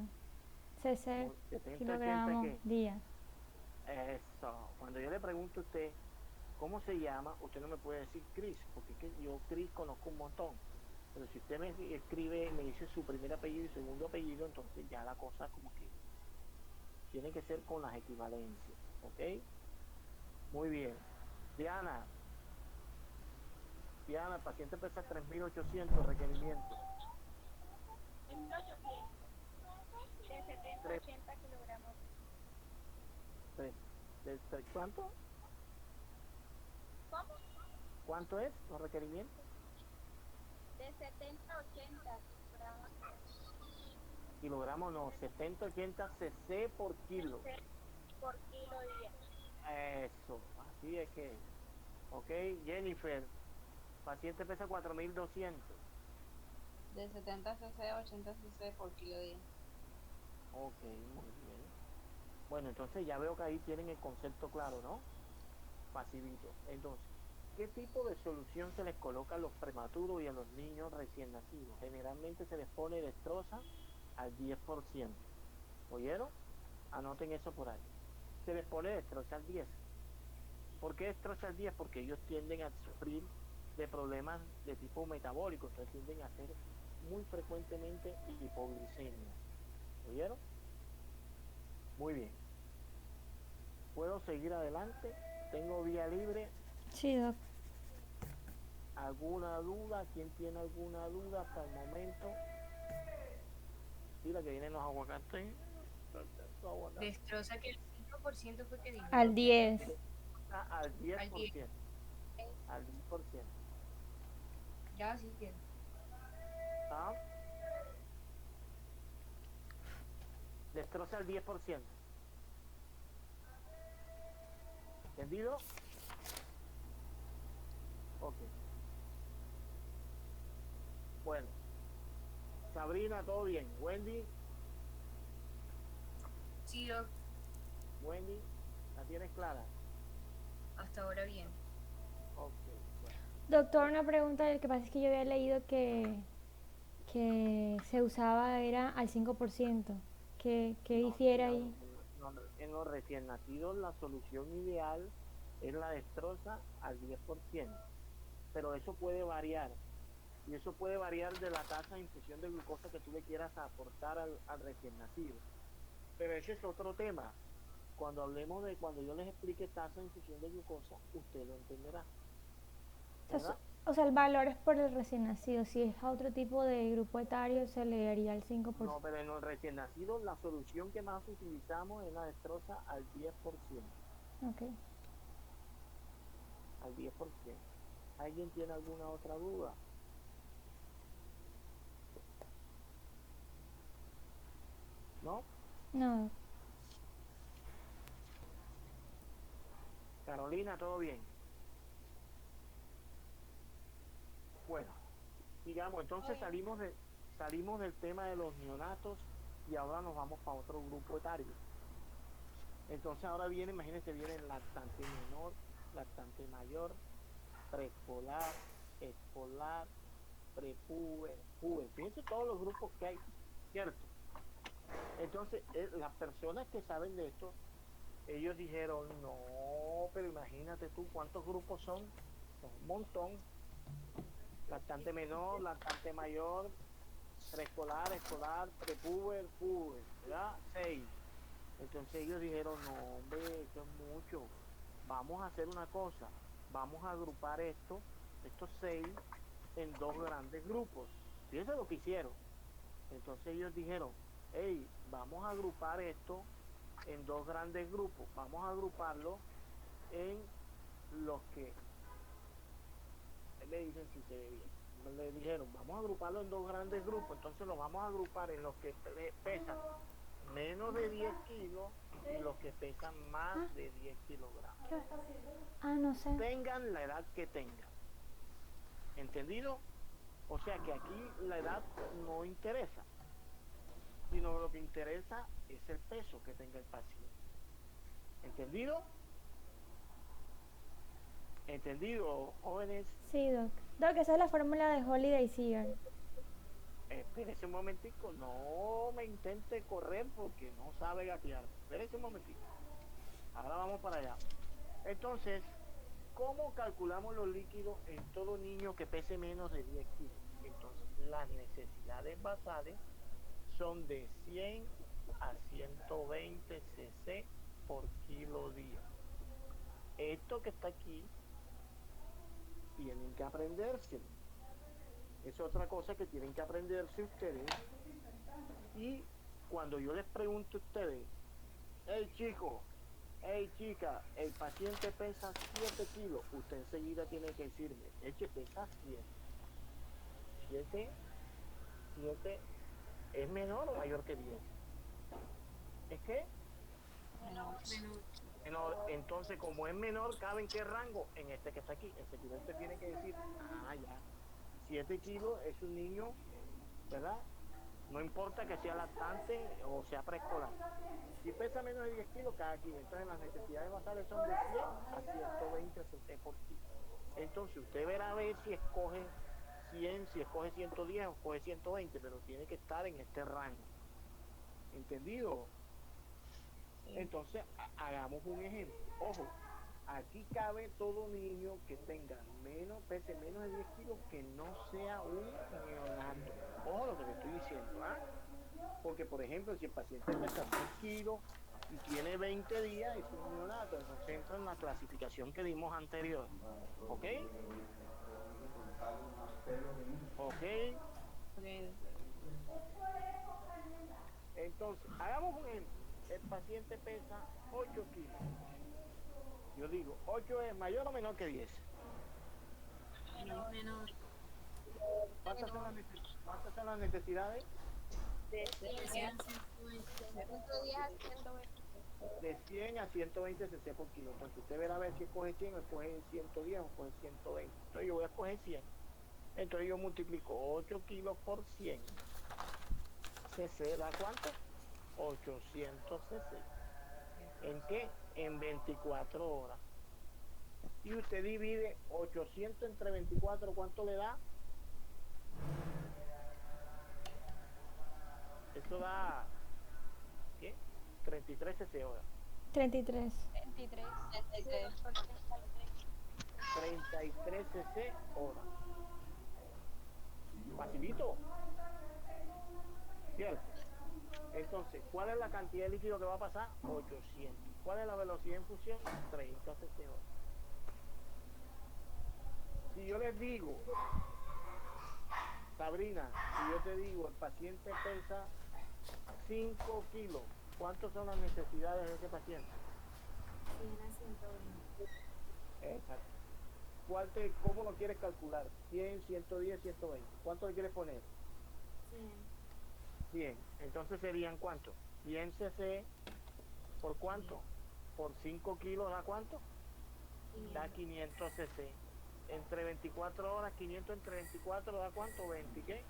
cc 70, 80, kilogramos ¿qué? día. Eso. Cuando yo le pregunto a usted cómo se llama, usted no me puede decir Cris, porque es que yo Cris conozco un montón. Pero si usted me escribe, me dice su primer apellido y segundo apellido, entonces ya la cosa como que tiene que ser con las equivalencias. ¿Ok? Muy bien. Diana, el paciente pesa 3.800 requerimientos. 1800. De 70 a 80 kilogramos. ¿Cuánto? ¿Cómo? ¿Cuánto es los requerimientos? De 70 a 80 kilogramos. Kilogramos no, 70, 80 cc por kilo. Por kilo día. Eso, así es que. Ok, Jennifer, paciente pesa 4.200. De 70 cc a 80 cc por kilo día. Ok, muy bien. Bueno, entonces ya veo que ahí tienen el concepto claro, ¿no? Facilito. Entonces, ¿qué tipo de solución se les coloca a los prematuros y a los niños recién nacidos? Generalmente se les pone destroza al 10%. ¿Oyeron? Anoten eso por ahí. Se les pone destroza al 10. ¿Por qué destroza al 10? Porque ellos tienden a sufrir de problemas de tipo metabólico, entonces tienden a hacer muy frecuentemente hipoglicemia. ¿Oyeron? Muy bien. ¿Puedo seguir adelante? ¿Tengo vía libre? Sí, doc. ¿Alguna duda? ¿Quién tiene alguna duda hasta el momento? Sí, la que vienen los aguacates. Los aguacates. Destroza que el 5% fue que dijo. Al 10. Al 10%. Al 10. Al 10%. Ya, sí que. ¿Ah? Destroza el 10%. ¿Entendido? Ok. Bueno. Sabrina, todo bien. Wendy, Sí, doc, Wendy, ¿la tienes clara? hasta ahora bien. Ok. Bueno. Doctor, una pregunta. Lo que pasa es que yo había leído que se usaba era al 5%. ¿Qué No, difiere mira, ahí? en los recién nacidos la solución ideal es la destroza al 10%, pero eso puede variar, y eso puede variar de la tasa de infusión de glucosa que tú le quieras aportar al recién nacido. Pero ese es otro tema. Cuando hablemos de, cuando yo les explique tasa de infusión de glucosa, usted lo entenderá, O sea, ¿verdad? o sea, el valor es por el recién nacido. Si es a otro tipo de grupo etario, se le daría el 5%. No, pero en los recién nacidos la solución que más utilizamos es la destroza al 10%. Ok. Al 10%. ¿Alguien tiene alguna otra duda? ¿No? No, Carolina, ¿todo bien? Bueno, digamos, entonces salimos del tema de los neonatos y ahora nos vamos para otro grupo etario. Entonces ahora viene, imagínense, viene el lactante menor, lactante mayor, preescolar, escolar, prepuber, puber. Fíjense todos los grupos que hay, ¿cierto? Entonces, las personas que saben de esto, ellos dijeron, no, pero imagínate tú cuántos grupos son un montón. Lactante menor, lactante mayor, preescolar, escolar, prepuber, puber, ¿verdad? 6. Entonces ellos dijeron, no, hombre, esto es mucho. Vamos a hacer una cosa. Vamos a agrupar estos 6, en 2 grandes grupos. Fíjense lo que hicieron. Entonces ellos dijeron, hey, vamos a agrupar esto en 2 grandes grupos. Vamos a agruparlo en los que le dicen si se ve bien. Le dijeron, vamos a agruparlo en 2 grandes grupos. Entonces lo vamos a agrupar en los que pesan menos de 10 kilos y los que pesan más de 10 kilogramos. No sé. Tengan la edad que tengan. ¿Entendido? O sea que aquí la edad no interesa, sino lo que interesa es el peso que tenga el paciente. ¿Entendido? ¿Entendido, jóvenes? Sí, Doc. Doc, esa es la fórmula de Holiday Seeger. Espérese un momentico, no me intente correr porque no sabe gatear. Espérese un momentico. Ahora vamos para allá. Entonces, ¿cómo calculamos los líquidos en todo niño que pese menos de 10 kilos? Entonces, las necesidades basales son de 100 a 120 cc por kilo día. Esto que está aquí, tienen que aprendérselo. Es otra cosa que tienen que aprenderse ustedes. Y cuando yo les pregunto a ustedes, hey chico, hey chica, el paciente pesa 7 kilos, usted enseguida tiene que decirme, que pesa 7. 7 es menor o mayor que 10. ¿Es qué? Menor. Entonces, como es menor, ¿cabe en qué rango? En este que está aquí. Enseguida usted tiene que decir, ya. 7 kilos es un niño, ¿verdad? No importa que sea lactante o sea preescolar. Si pesa menos de 10 kilos, cada kilo. Entonces las necesidades basales son de 100 a 120 cc por kilo. Entonces usted verá a ver si escoge 100, si escoge 110 o escoge 120, pero tiene que estar en este rango. ¿Entendido? Entonces hagamos un ejemplo. Ojo, aquí cabe todo niño que tenga pese menos de 10 kilos, que no sea un neonato. Ojo lo que te estoy diciendo, porque por ejemplo, si el paciente pesa 10 kilos y tiene 20 días, es un neonato. Entonces entra en la clasificación que dimos anterior. ¿Ok? ¿Ok? Entonces, hagamos un ejemplo. El paciente pesa 8 kilos. Yo digo, 8 es mayor o menor que 10. Menor. ¿Cuántas son las necesidades? De 110 a 120. De 100 a 120 cc por kilo. Entonces usted verá a ver si escoge 100 o escoge 110 o escoge 120. Entonces yo voy a escoger 100. Entonces yo multiplico 8 kilos por 100. cc da ¿cuánto? 800 cc. ¿En qué? En 24 horas. Y usted divide 800 entre 24, ¿cuánto le da? Eso da, ¿qué? 33 cc hora. 33. 33 cc hora. Facilito. ¿Cierto? Entonces, ¿cuál es la cantidad de líquido que va a pasar? 800. ¿Cuál es la velocidad en fusión? 30 cc hora. Si yo les digo, Sabrina, si yo te digo, el paciente pesa 5 kilos, ¿cuántas son las necesidades de ese paciente? 100 a 120. Exacto. ¿Cómo lo quieres calcular? 100, 110, 120. ¿Cuánto le quieres poner? 100. 100. Entonces serían ¿cuánto? 100 cc por ¿cuánto? Por 5 kilos da ¿cuánto? Da 500 cc. Entre 24 horas, 500 entre 24 da ¿cuánto? 20, ¿qué?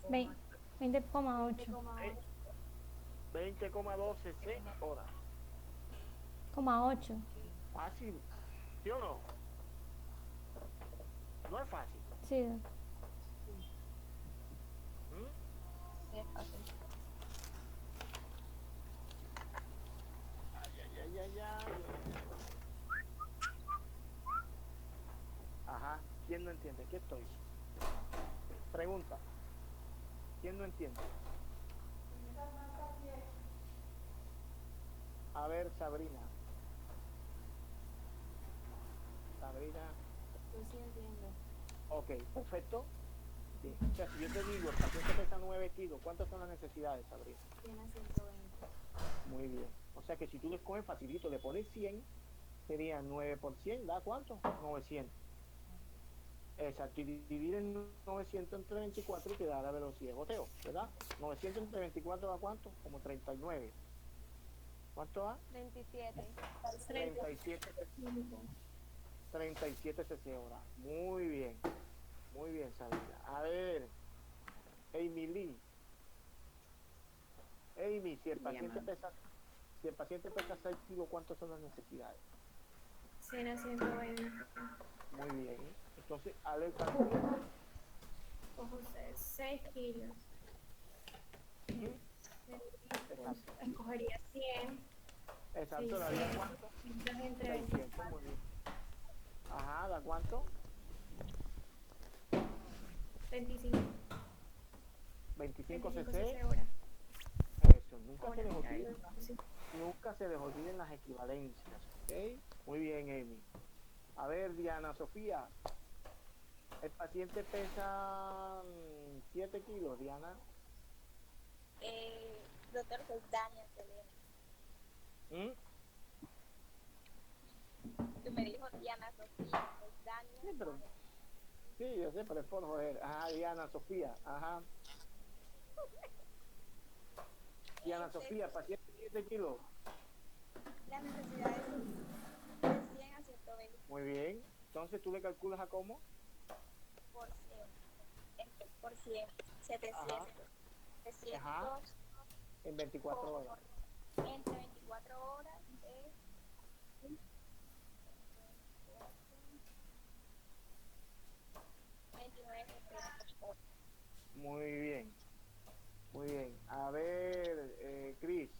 20,8. 20,2 cc hora. 8. Fácil, ¿sí o no? No es fácil. Sí, Doc. Sí, es fácil. Ay. Ajá, ¿quién no entiende? ¿Qué estoy? Pregunta. ¿Quién no entiende? A ver, Sabrina. Sabrina. Yo sí entiendo. Ok, perfecto. Bien. O sea, si yo te digo, el paciente pesa 9 kilos, ¿cuántas son las necesidades, Sabrina? 100 a 120. Muy bien. O sea que si tú le coges facilito, le pones 100, sería 9 por 100, ¿da cuánto? 900. Exacto, y dividir en 900 entre 24 y te da la velocidad de goteo, ¿verdad? 900 entre 24 da cuánto? Como 39. ¿Cuánto da? 27. 37, 37 cc hora. Muy bien, Sabrina. A ver, Amy Lee. Amy, si el paciente pesa 6 kilos, ¿cuántas son las necesidades? 100 a 120. Muy bien. Entonces, hazle el cálculo. Ojo, 6 kilos. Exacto. Escogería 100. Exacto, daría cuánto? Entre 600, muy bien. Ajá, ¿da cuánto? 25. 25 25 cc. cc hora. Eso, nunca se les olviden las equivalencias, ¿ok? Muy bien, Amy. A ver, Diana Sofía. El paciente pesa 7 kilos, Diana. Doctor, soy Dania Selena. Tú me dijo Diana Sofía, soy Dania. Sí, pero... Sí, yo sé, pero es por joder. Ajá, Diana Sofía. Ajá. Diana Sofía, paciente 7 kilos. Las necesidades son de 100 a 120 Muy bien. Entonces, ¿tú le calculas a cómo? por 100. Por 100. 700. Ajá. 700 Ajá. En 24 horas. entre 24 horas es 29 horas. Muy bien. Muy bien. A ver, Cris.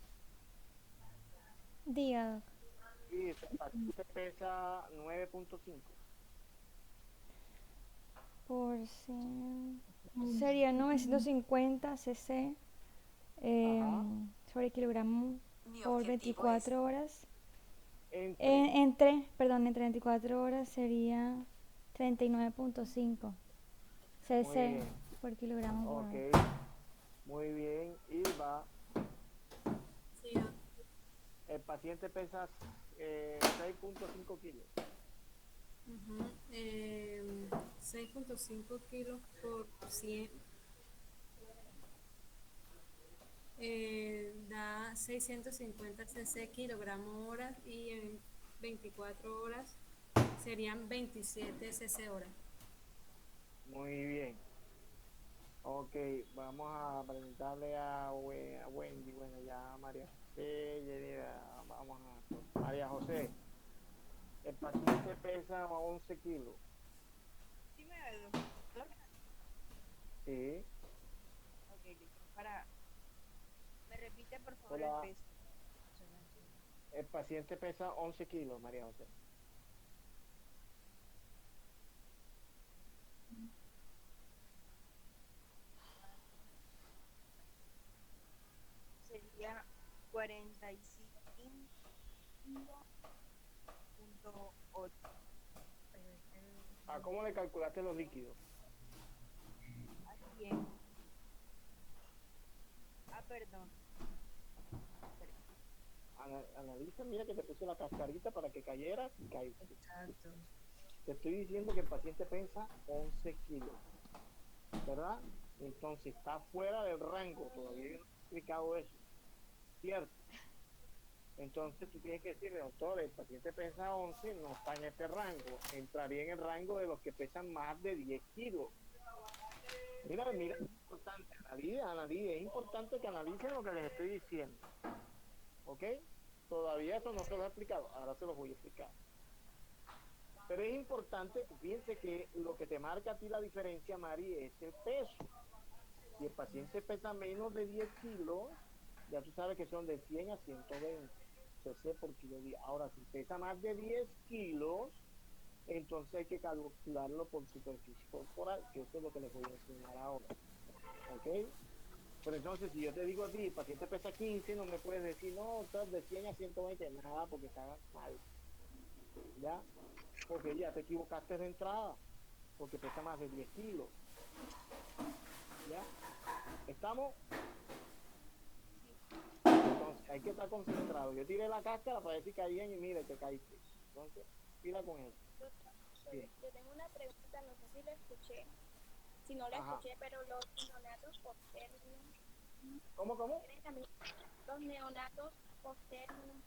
Diga, doc. Cris, el paciente pesa 9.5. Por 100. Sería 950 cc Ajá. sobre kilogramo por 24 horas. Entre. Entre 24 horas sería 39.5 Muy cc bien. por kilogramo por Ok. hora. Muy bien. Ilva. Sí, El paciente pesa 6.5 kilos. 6.5 kilos por 100 da 650 cc kilogramo hora y en 24 horas serían 27 cc hora. Muy bien. Ok, vamos a preguntarle a Wendy, bueno, ya a María José, vamos a María José. El paciente pesa 11 kilos. ¿Sí me ve, doctor? Sí. Ok, listo. ¿Me repite por favor Hola. el peso? El paciente pesa 11 kilos, María José. Sería 45.8. ¿A cómo le calculaste los líquidos? Así es. Perdón. Analiza, mira que te puse la cascarita para que cayeras y caigas. Exacto. Te estoy diciendo que el paciente pesa 11 kilos, ¿verdad? Entonces está fuera del rango, todavía no he explicado eso, ¿cierto? Entonces tú tienes que decirle, doctor, el paciente pesa 11, no está en este rango, entraría en el rango de los que pesan más de 10 kilos. Mira, es importante, es importante que analicen lo que les estoy diciendo, ¿ok? Todavía eso no se lo he explicado, ahora se los voy a explicar. Pero es importante que piense que lo que te marca a ti la diferencia, Mari, es el peso. Si el paciente pesa menos de 10 kilos, ya tú sabes que son de 100 a 120 cc por kilo día. Ahora, si pesa más de 10 kilos, entonces hay que calcularlo por superficie corporal, que eso es lo que les voy a enseñar ahora. ¿Ok? Pero entonces, si yo te digo a ti, el paciente pesa 15, no me puedes decir, no, estás de 100 a 120, nada, porque está mal. ¿Ya? Porque ya te equivocaste de entrada, porque pesa más de 10 kilos. ¿Ya? ¿Estamos? Entonces, hay que estar concentrado. Yo tiré la cáscara para decir que caían y mire, te caíste. Entonces, tira con eso. Doctor, Bien. yo tengo una pregunta, no sé si lo escuché. Si no lo Ajá. escuché, pero los neonatos por término, ¿Cómo? ¿tienen también los neonatos por término?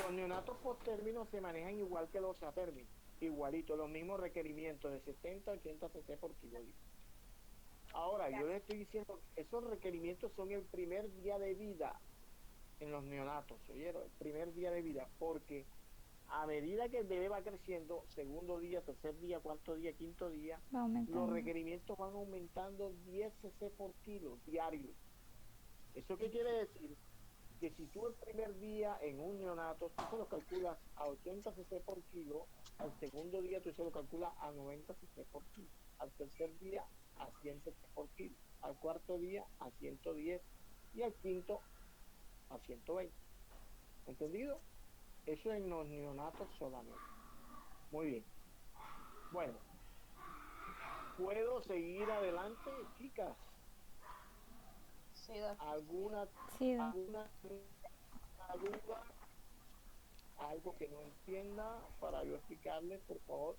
Los neonatos post término se manejan igual que los a término. Igualito, los mismos requerimientos de 70 a 80 cc por kilo. Ahora, yo les estoy diciendo que esos requerimientos son el primer día de vida en los neonatos, ¿oyeron? El primer día de vida, porque a medida que el bebé va creciendo, segundo día, tercer día, cuarto día, quinto día, Va aumentando. los requerimientos van aumentando 10 cc por kilo diario. ¿Eso qué quiere decir? Que si tú el primer día en un neonato, tú se lo calculas a 80 cc por kilo, al segundo día tú se lo calculas a 90 cc por kilo, al tercer día a 100 cc por kilo, al cuarto día a 110 y al quinto a 120. ¿Entendido? Eso en los neonatos solamente. Muy bien. Bueno, ¿puedo seguir adelante, chicas? Sí, doctor. ¿Alguna Sí, duda? ¿Algo que no entienda para yo explicarles, por favor?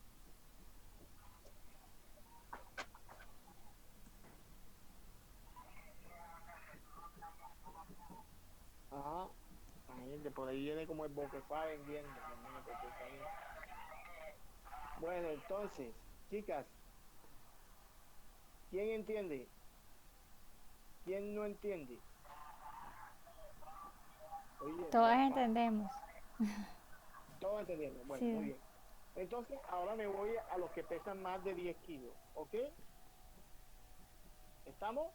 Ajá. Imagínate, por ahí viene como el Boquefá vendiendo. Imagínate, pues, ahí. Bueno, entonces, chicas, ¿quién entiende? ¿Quién no entiende? Oye, todas papá, entendemos. todos entendiendo. Bueno, Sí. muy bien. Entonces, ahora me voy a los que pesan más de 10 kilos, ¿ok? ¿Estamos?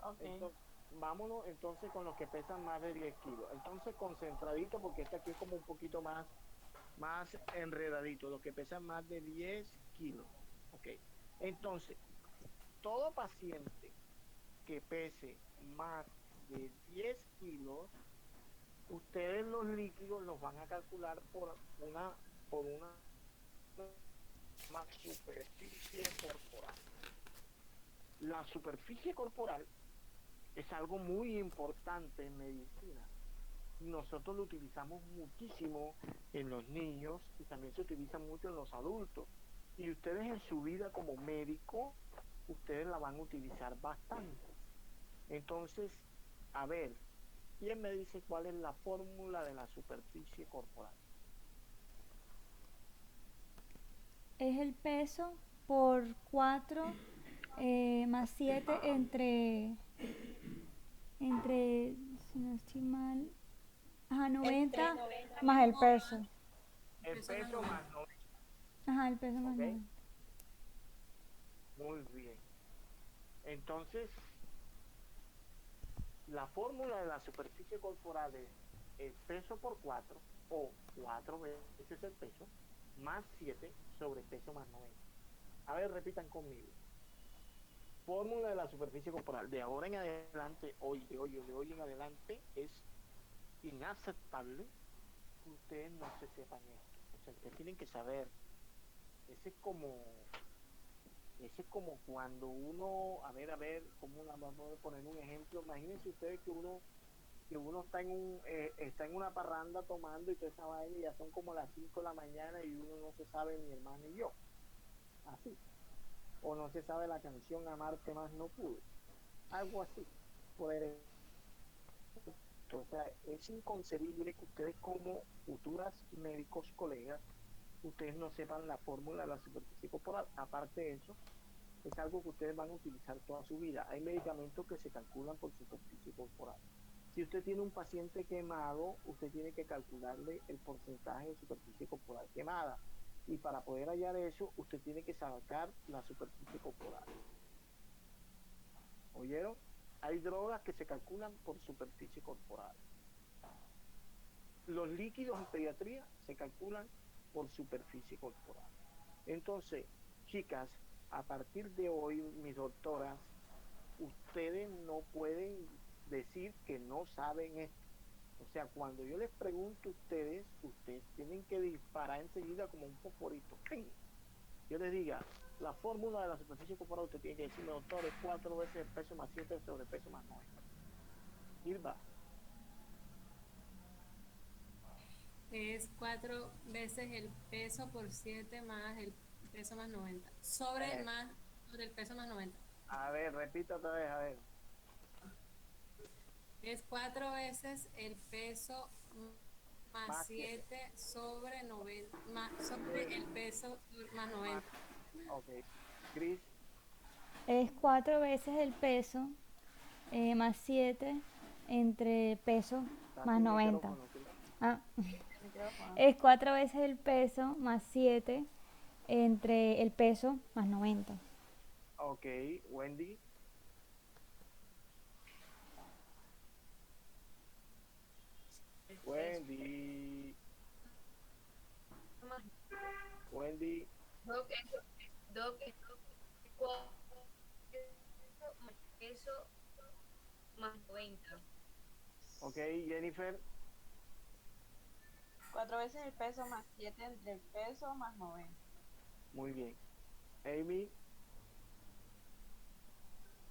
Ok. Entonces, vámonos entonces con los que pesan más de 10 kilos. Entonces, concentradito, porque este aquí es como un poquito más enredadito, los que pesan más de 10 kilos. Ok. Entonces, todo paciente que pese más de 10 kilos, ustedes los líquidos los van a calcular por una superficie corporal. La superficie corporal es algo muy importante en medicina. Nosotros lo utilizamos muchísimo en los niños y también se utiliza mucho en los adultos. Y ustedes en su vida como médico, ustedes la van a utilizar bastante. Entonces, a ver, ¿quién me dice cuál es la fórmula de la superficie corporal? Es el peso por 4 más 7 entre, si no estoy mal, ajá, 90 más el peso. El Peso más peso 90. más 90. Ajá, el peso más Ok. 90. Muy bien. Entonces, la fórmula de la superficie corporal es el peso por 4 o 4 veces el peso más 7 sobre peso más 90. A ver, repitan conmigo. Fórmula de la superficie corporal. De ahora en adelante, de hoy en adelante, es inaceptable que ustedes no se sepan esto. O sea, ustedes tienen que saber. Ese es como Ese es como cuando uno, a ver, ¿cómo vamos a poner un ejemplo? Imagínense ustedes que uno está en una parranda tomando y toda esa vaina y ya son como las 5 de la mañana y uno no se sabe, mi hermano y yo. Así. O no se sabe la canción Amarte más no pude. Algo así. Pues, o sea, es inconcebible que ustedes como futuras médicos colegas, ustedes no sepan la fórmula de la superficie corporal. Aparte de eso, es algo que ustedes van a utilizar toda su vida. Hay medicamentos que se calculan por superficie corporal. Si usted tiene un paciente quemado, usted tiene que calcularle el porcentaje de superficie corporal quemada. Y para poder hallar eso, usted tiene que sacar la superficie corporal. ¿Oyeron? Hay drogas que se calculan por superficie corporal. Los líquidos en pediatría se calculan por superficie corporal. Entonces, chicas, a partir de hoy, mis doctoras, ustedes no pueden decir que no saben esto. O sea, cuando yo les pregunto a ustedes tienen que disparar enseguida como un fosforito. ¡Ping! Yo les diga, la fórmula de la superficie corporal, usted tiene que decirme, doctor, es 4 veces el peso más 7 sobre el peso más 9. Irva, Es 4 veces el peso por 7 más el peso más 90. Sobre el peso más 90. a ver, repita otra vez, a ver. Es 4 veces el peso Más más siete. 7 sobre 90, sobre el peso más 90. Ok. Cris, Es 4 veces el peso más 7 entre peso está más sin 90. micrófono, Cris. Ah, Micrófono. es 4 veces el peso más 7 entre el peso más 90. Ok, Wendy. Wendy. Wendy. Doc, Doc, eso más 90. Ok, Jennifer. 4 veces el peso más 7 entre el peso más 90. Muy bien. Amy.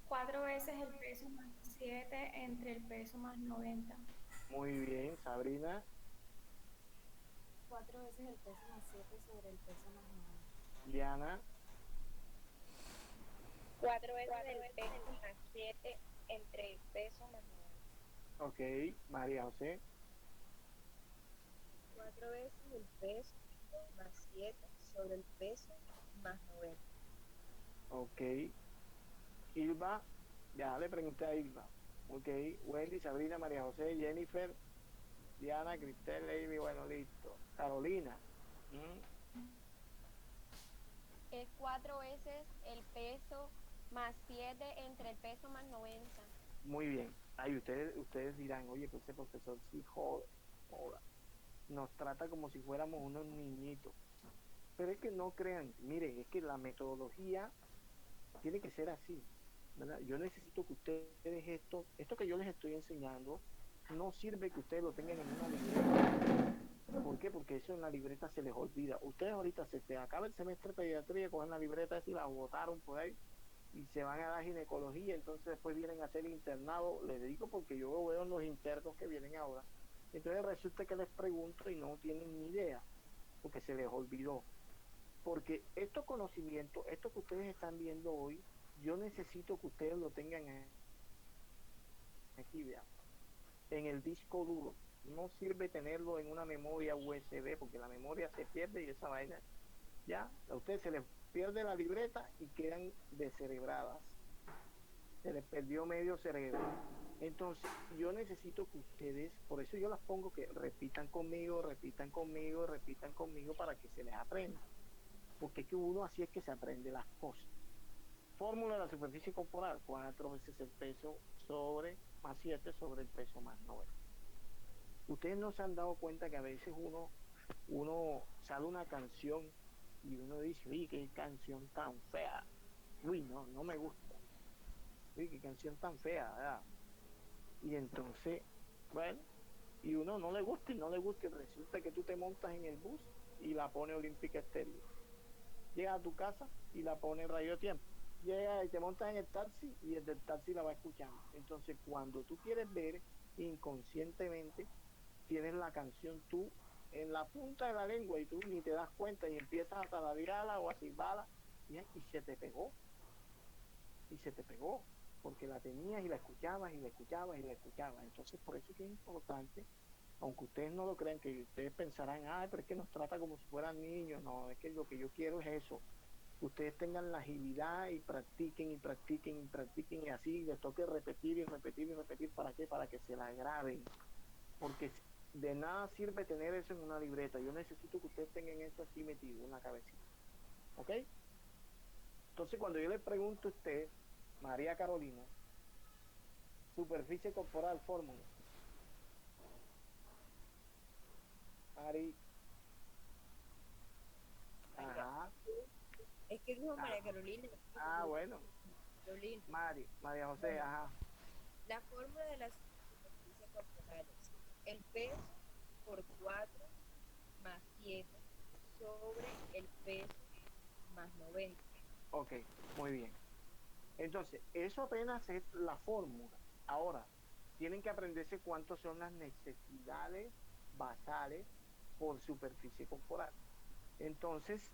4 veces el peso más 7 entre el peso más 90. Muy bien. Sabrina. 4 veces el peso más 7 sobre el peso más 9. Diana. 4 veces el peso más 7 entre el peso más 9. Ok, María José. 4 veces el peso más 7 sobre el peso más 90. Ok. Ilva. Ya le pregunté a Ilva. Ok. Wendy, Sabrina, María José, Jennifer, Diana, Cristel, Amy. Bueno, listo. Carolina. Es 4 veces el peso más 7 entre el peso más 90. Muy bien. Ay, ustedes dirán, oye, pues ese profesor sí joda. Nos trata como si fuéramos unos niñitos. Pero es que no crean, miren, es que la metodología tiene que ser así, ¿verdad? Yo necesito que ustedes esto que yo les estoy enseñando, no sirve que ustedes lo tengan en una libreta. ¿Por qué? Porque eso en la libreta se les olvida. Ustedes ahorita se te acaba el semestre de pediatría, cogen la libreta y la botaron por ahí y se van a dar ginecología, entonces después vienen a hacer internado. Les digo porque yo veo los internos que vienen ahora. Entonces resulta que les pregunto y no tienen ni idea, porque se les olvidó. Porque estos conocimientos, esto que ustedes están viendo hoy, yo necesito que ustedes lo tengan aquí, vean, en el disco duro. No sirve tenerlo en una memoria USB, porque la memoria se pierde y esa vaina, ya, a ustedes se les pierde la libreta y quedan descerebradas. Se les perdió medio cerebro. Entonces, yo necesito que ustedes, por eso yo las pongo que repitan conmigo, para que se les aprenda. Porque es que uno así es que se aprende las cosas. Fórmula de la superficie corporal, 4 veces el peso sobre más 7 sobre el peso más 9. Ustedes no se han dado cuenta que a veces uno sale una canción y uno dice, uy, qué canción tan fea. Uy, no me gusta. Uy, qué canción tan fea, ¿verdad? Y entonces, bueno, y uno no le gusta y resulta que tú te montas en el bus y la pone Olímpica Estéreo. Llegas a tu casa y la pone en Radio Tiempo. Llegas y te montas en el taxi y el del taxi la va escuchando. Entonces, cuando tú quieres ver, inconscientemente, tienes la canción tú en la punta de la lengua y tú ni te das cuenta y empiezas a tararearla o a silbarla y se te pegó. Porque la tenías y la escuchabas. Entonces, por eso es que es importante, aunque ustedes no lo crean, que ustedes pensarán, pero es que nos trata como si fueran niños. No, es que lo que yo quiero es eso. Ustedes tengan la agilidad y practiquen y así les toque repetir ¿para qué? Para que se la graben. Porque de nada sirve tener eso en una libreta. Yo necesito que ustedes tengan eso así metido en la cabecita. ¿Ok? Entonces, cuando yo les pregunto a usted, María Carolina, superficie corporal, fórmula. Mari, Es que dijo María Carolina. Ah, bueno. Carolina. María José, ajá. La fórmula de la superficie corporal es el peso por 4 más 7 sobre el peso más 90. Ok, muy bien. Entonces, eso apenas es la fórmula. Ahora, tienen que aprenderse cuántas son las necesidades basales por superficie corporal. Entonces,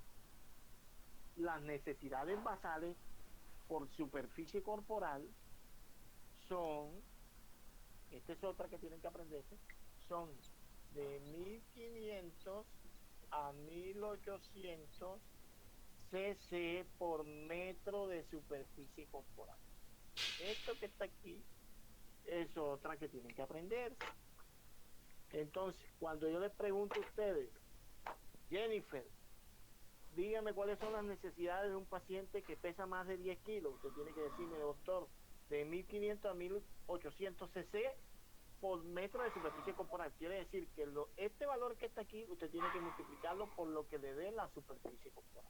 las necesidades basales por superficie corporal son, esta es otra que tienen que aprenderse, son de 1500 a 1800 cc por metro de superficie corporal. Esto que está aquí es otra que tienen que aprender. Entonces, cuando yo les pregunto a ustedes, Jennifer, dígame cuáles son las necesidades de un paciente que pesa más de 10 kilos. Usted tiene que decirme, doctor, de 1500 a 1800 cc por metro de superficie corporal. Quiere decir que este valor que está aquí, usted tiene que multiplicarlo por lo que le dé la superficie corporal.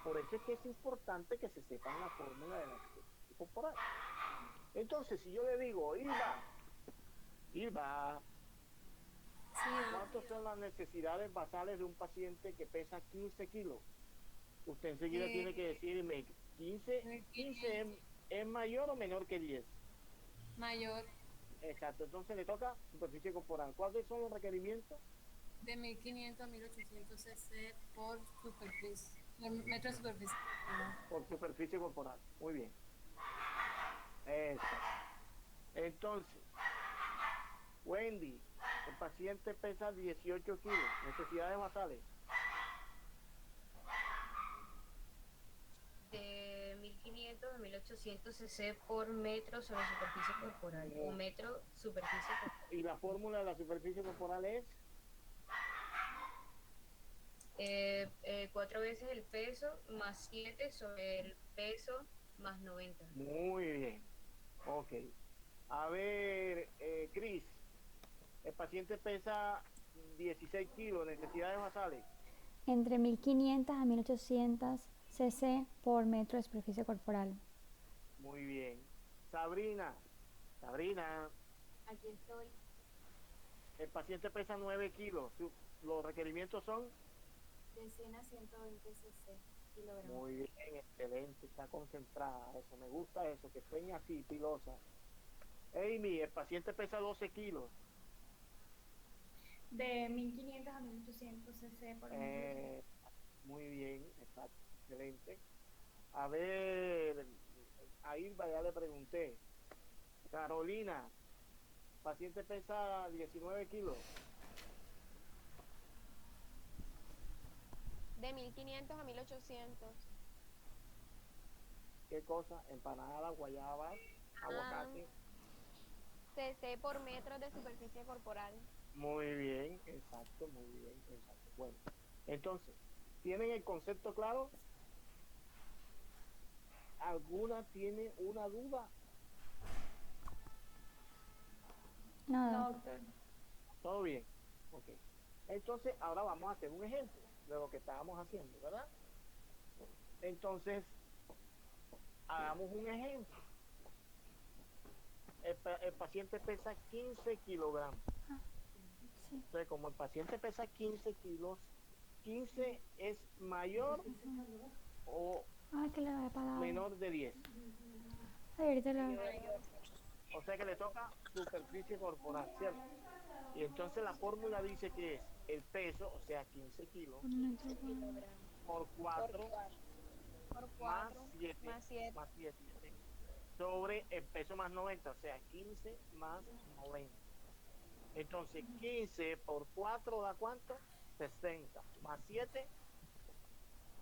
Por eso es que es importante que se sepan la fórmula de la superficie corporal. Entonces, si yo le digo, Irba, Sí, ¿cuántas son las necesidades basales de un paciente que pesa 15 kilos? Usted enseguida tiene que decirme, 15 es mayor o menor que 10. mayor Exacto, entonces le toca superficie corporal. ¿Cuáles son los requerimientos? de 1500 a 1800 cc por superficie, metro de superficie. Por superficie corporal. Muy bien. Eso. Entonces, Wendy, el paciente pesa 18 kilos. Necesidades basales. De 1500 a 1800 cc por metro sobre superficie corporal. O metro superficie corporal. Y la fórmula de la superficie corporal es 4 veces el peso más 7 sobre el peso más 90. muy bien. Ok. A ver, Cris, el paciente pesa 16 kilos. Necesidades basales. Entre 1500 a 1800 cc por metro de superficie corporal. Muy bien. Sabrina, Aquí estoy. el paciente pesa 9 kilos. Los requerimientos son. De 100 a 120 cc kilogramos. Muy bien, excelente, está concentrada, eso, me gusta eso, que estén así, pilosa. Amy, el paciente pesa 12 kilos. De 1500 a 1800 cc por metro. Muy bien, exacto, excelente. A ver, a Irva ya le pregunté. Carolina, paciente pesa 19 kilos. De 1500 a 1800. ¿Qué cosa? Empanada, guayabas, aguacate. cc por metro de superficie corporal. Muy bien, exacto, muy bien, exacto. Bueno, entonces, ¿tienen el concepto claro? ¿Alguna tiene una duda? No, No, doctor. ¿Todo bien? Ok. Entonces, ahora vamos a hacer un ejemplo de lo que estábamos haciendo, ¿verdad? Entonces, hagamos un ejemplo. El paciente pesa 15 kilogramos. sí. Entonces, como el paciente pesa 15 kilos, 15 es mayor o Ay, que le había pagado. menor de 10. Ay, ahorita lo... O sea que le toca superficie corporal, ¿cierto? Y entonces la fórmula dice que es el peso, o sea, 15 kilos, por 4 Por más 4 7, más 7. más 7, sobre el peso más 90, o sea, 15 más 90. Entonces, 15 por 4 da ¿cuánto? 60. Más 7,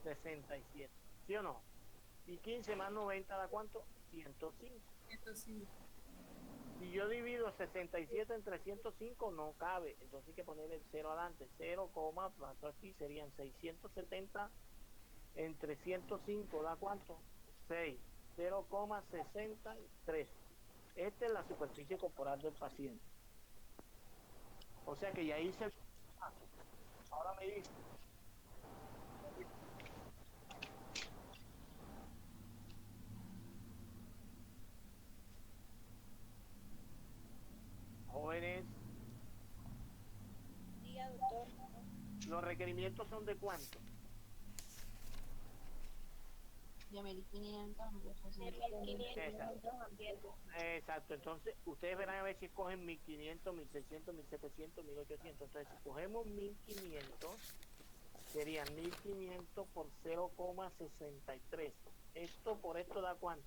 67. ¿Sí o no? Y 15 más 90 da ¿cuánto? 105. 105. Si yo divido 67 entre 105 no cabe, entonces hay que poner el 0 adelante. 0, paso aquí serían 670 entre 105 da ¿cuánto? 6. 0,63. Esta es la superficie corporal del paciente. O sea que ya hice el... Ahora me dice, Jóvenes, Diga, doctor. los requerimientos son de cuánto. De 1500, 1800. 1500 ambientes. Exacto, entonces ustedes verán a ver si escogen 1500, 1600, 1700, 1800. Entonces, si cogemos 1500, serían 1500 por 0,63. Esto por esto da cuánto.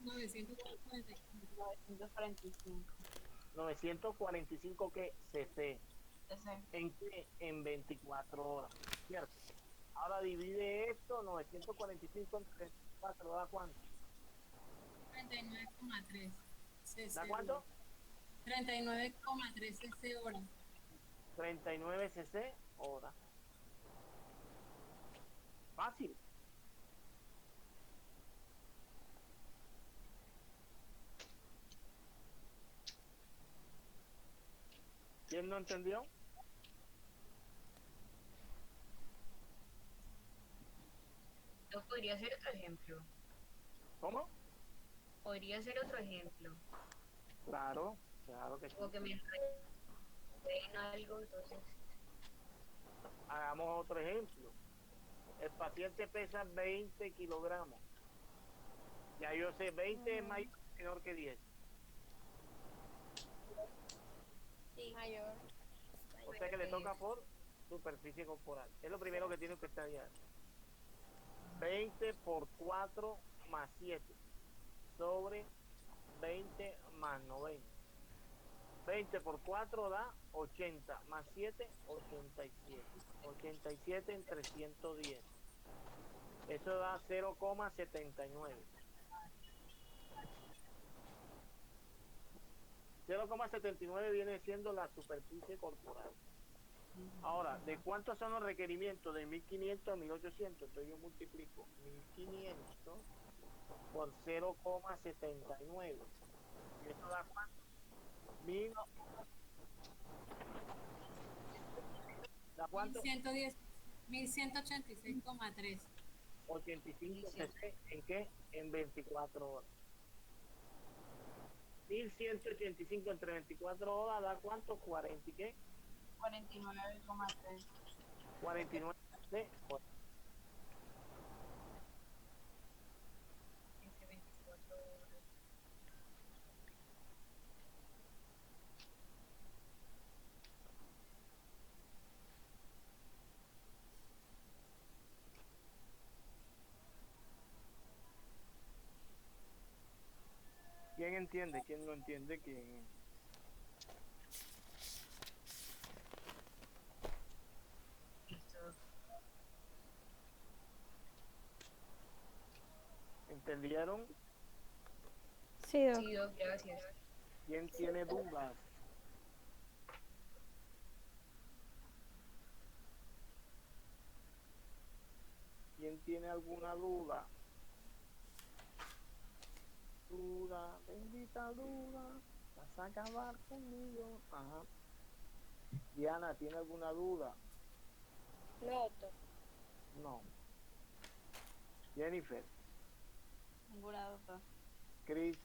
$945. 945. 945 que cc. Ese. ¿En qué? En 24 horas, ¿cierto? Ahora divide esto, 945 entre 24, ¿da cuánto? 39,3 cc. ¿Da cuánto? 39,3 cc hora. 39 cc hora. Fácil. ¿Quién no entendió? ¿No podría ser otro ejemplo? ¿Cómo? Podría ser otro ejemplo. Claro, claro que sí. Como que me enredé en algo, entonces. Hagamos otro ejemplo. El paciente pesa 20 kilogramos. Ya yo sé, 20 es menor que 10. Sí. Mayor. O sea que le toca por superficie corporal. Es lo primero que tiene que estar ya. 20 por 4 más 7 sobre 20 más 90. 20 por 4 da 80 más 7, 87. 87 en 310. Eso da 0,79. 0,79 viene siendo la superficie corporal. Ahora, ¿de cuántos son los requerimientos? De 1500 a 1800. Entonces yo multiplico 1500 por 0,79. ¿Y eso da cuánto? 1000. ¿Da cuánto? 1110, 1186,3. 85 cc. ¿En qué? En 24 horas. 1185 entre 24 horas da cuánto? 40 y qué? 49,3. 49 cc. Ese 24 horas. ¿Quién entiende? ¿Quién no entiende? ¿Quién? Listo. ¿Entendieron? Sí, doc. Sí, Doc, gracias. ¿Quién tiene dudas? ¿Quién tiene alguna duda? Duda, bendita duda, vas a acabar conmigo. Ajá. Diana, ¿tiene alguna duda? No, doctor. No. Jennifer, Ninguna doctor. Chris,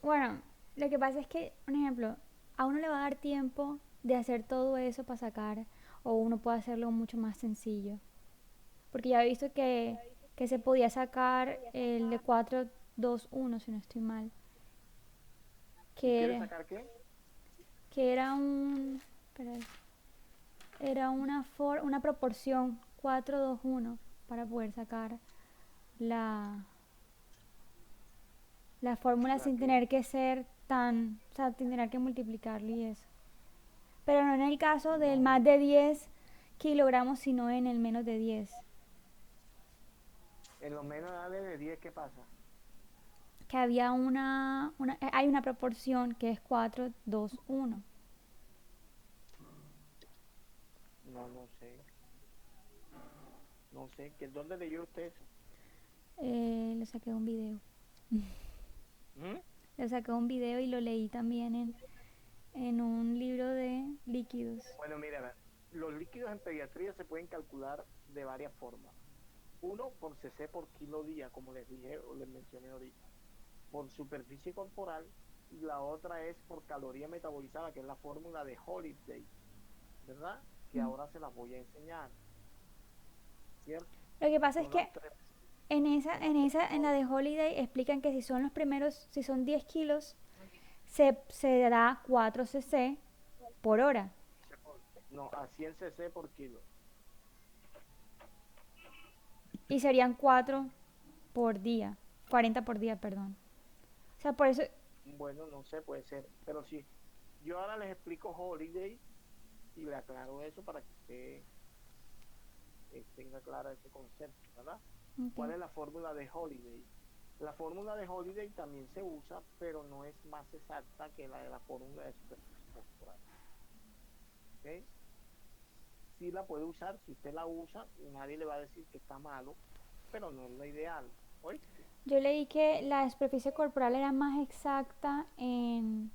Bueno, lo que pasa es que, un ejemplo, a uno le va a dar tiempo de hacer todo eso para sacar, o uno puede hacerlo mucho más sencillo. Porque ya he visto que se podía sacar el de 4, 2, 1, si no estoy mal. ¿quieres sacar qué? Que era espera, era una proporción 4, 2, 1 para poder sacar la fórmula sin tener que ser o sea, sin tener que multiplicarlo y eso. Pero no en el caso del más de 10 kilogramos, sino en el menos de 10. En los menos de 10, ¿qué pasa? Que había hay una proporción que es 4, 2, 1. No sé. No sé. ¿Dónde leyó usted eso? Lo saqué de un video. ¿Mm? Lo saqué de un video y lo leí también en un libro de líquidos. Bueno, mira, los líquidos en pediatría se pueden calcular de varias formas. Uno, por cc por kilo día, como les dije o les mencioné ahorita, por superficie corporal, y la otra es por caloría metabolizada, que es la fórmula de Holiday, ¿verdad? Que ahora se las voy a enseñar, ¿cierto? Lo que pasa es Son que las tres. en la de Holiday explican que si son los primeros, si son 10 kilos, se da 4 cc por hora. No, a 100 cc por kilo. Y serían 4 por día, 40 por día, perdón. O sea, por eso, Bueno, no sé, puede ser. Pero sí, yo ahora les explico Holiday y le aclaro eso para que usted tenga clara ese concepto, ¿verdad? ¿Cuál es la fórmula de Holiday? La fórmula de Holiday también se usa, pero no es más exacta que la de la fórmula de superficie corporal. ¿Ok? Sí la puede usar, si usted la usa, nadie le va a decir que está malo, pero no es la ideal. ¿Oíste? yo leí que la superficie corporal era más exacta en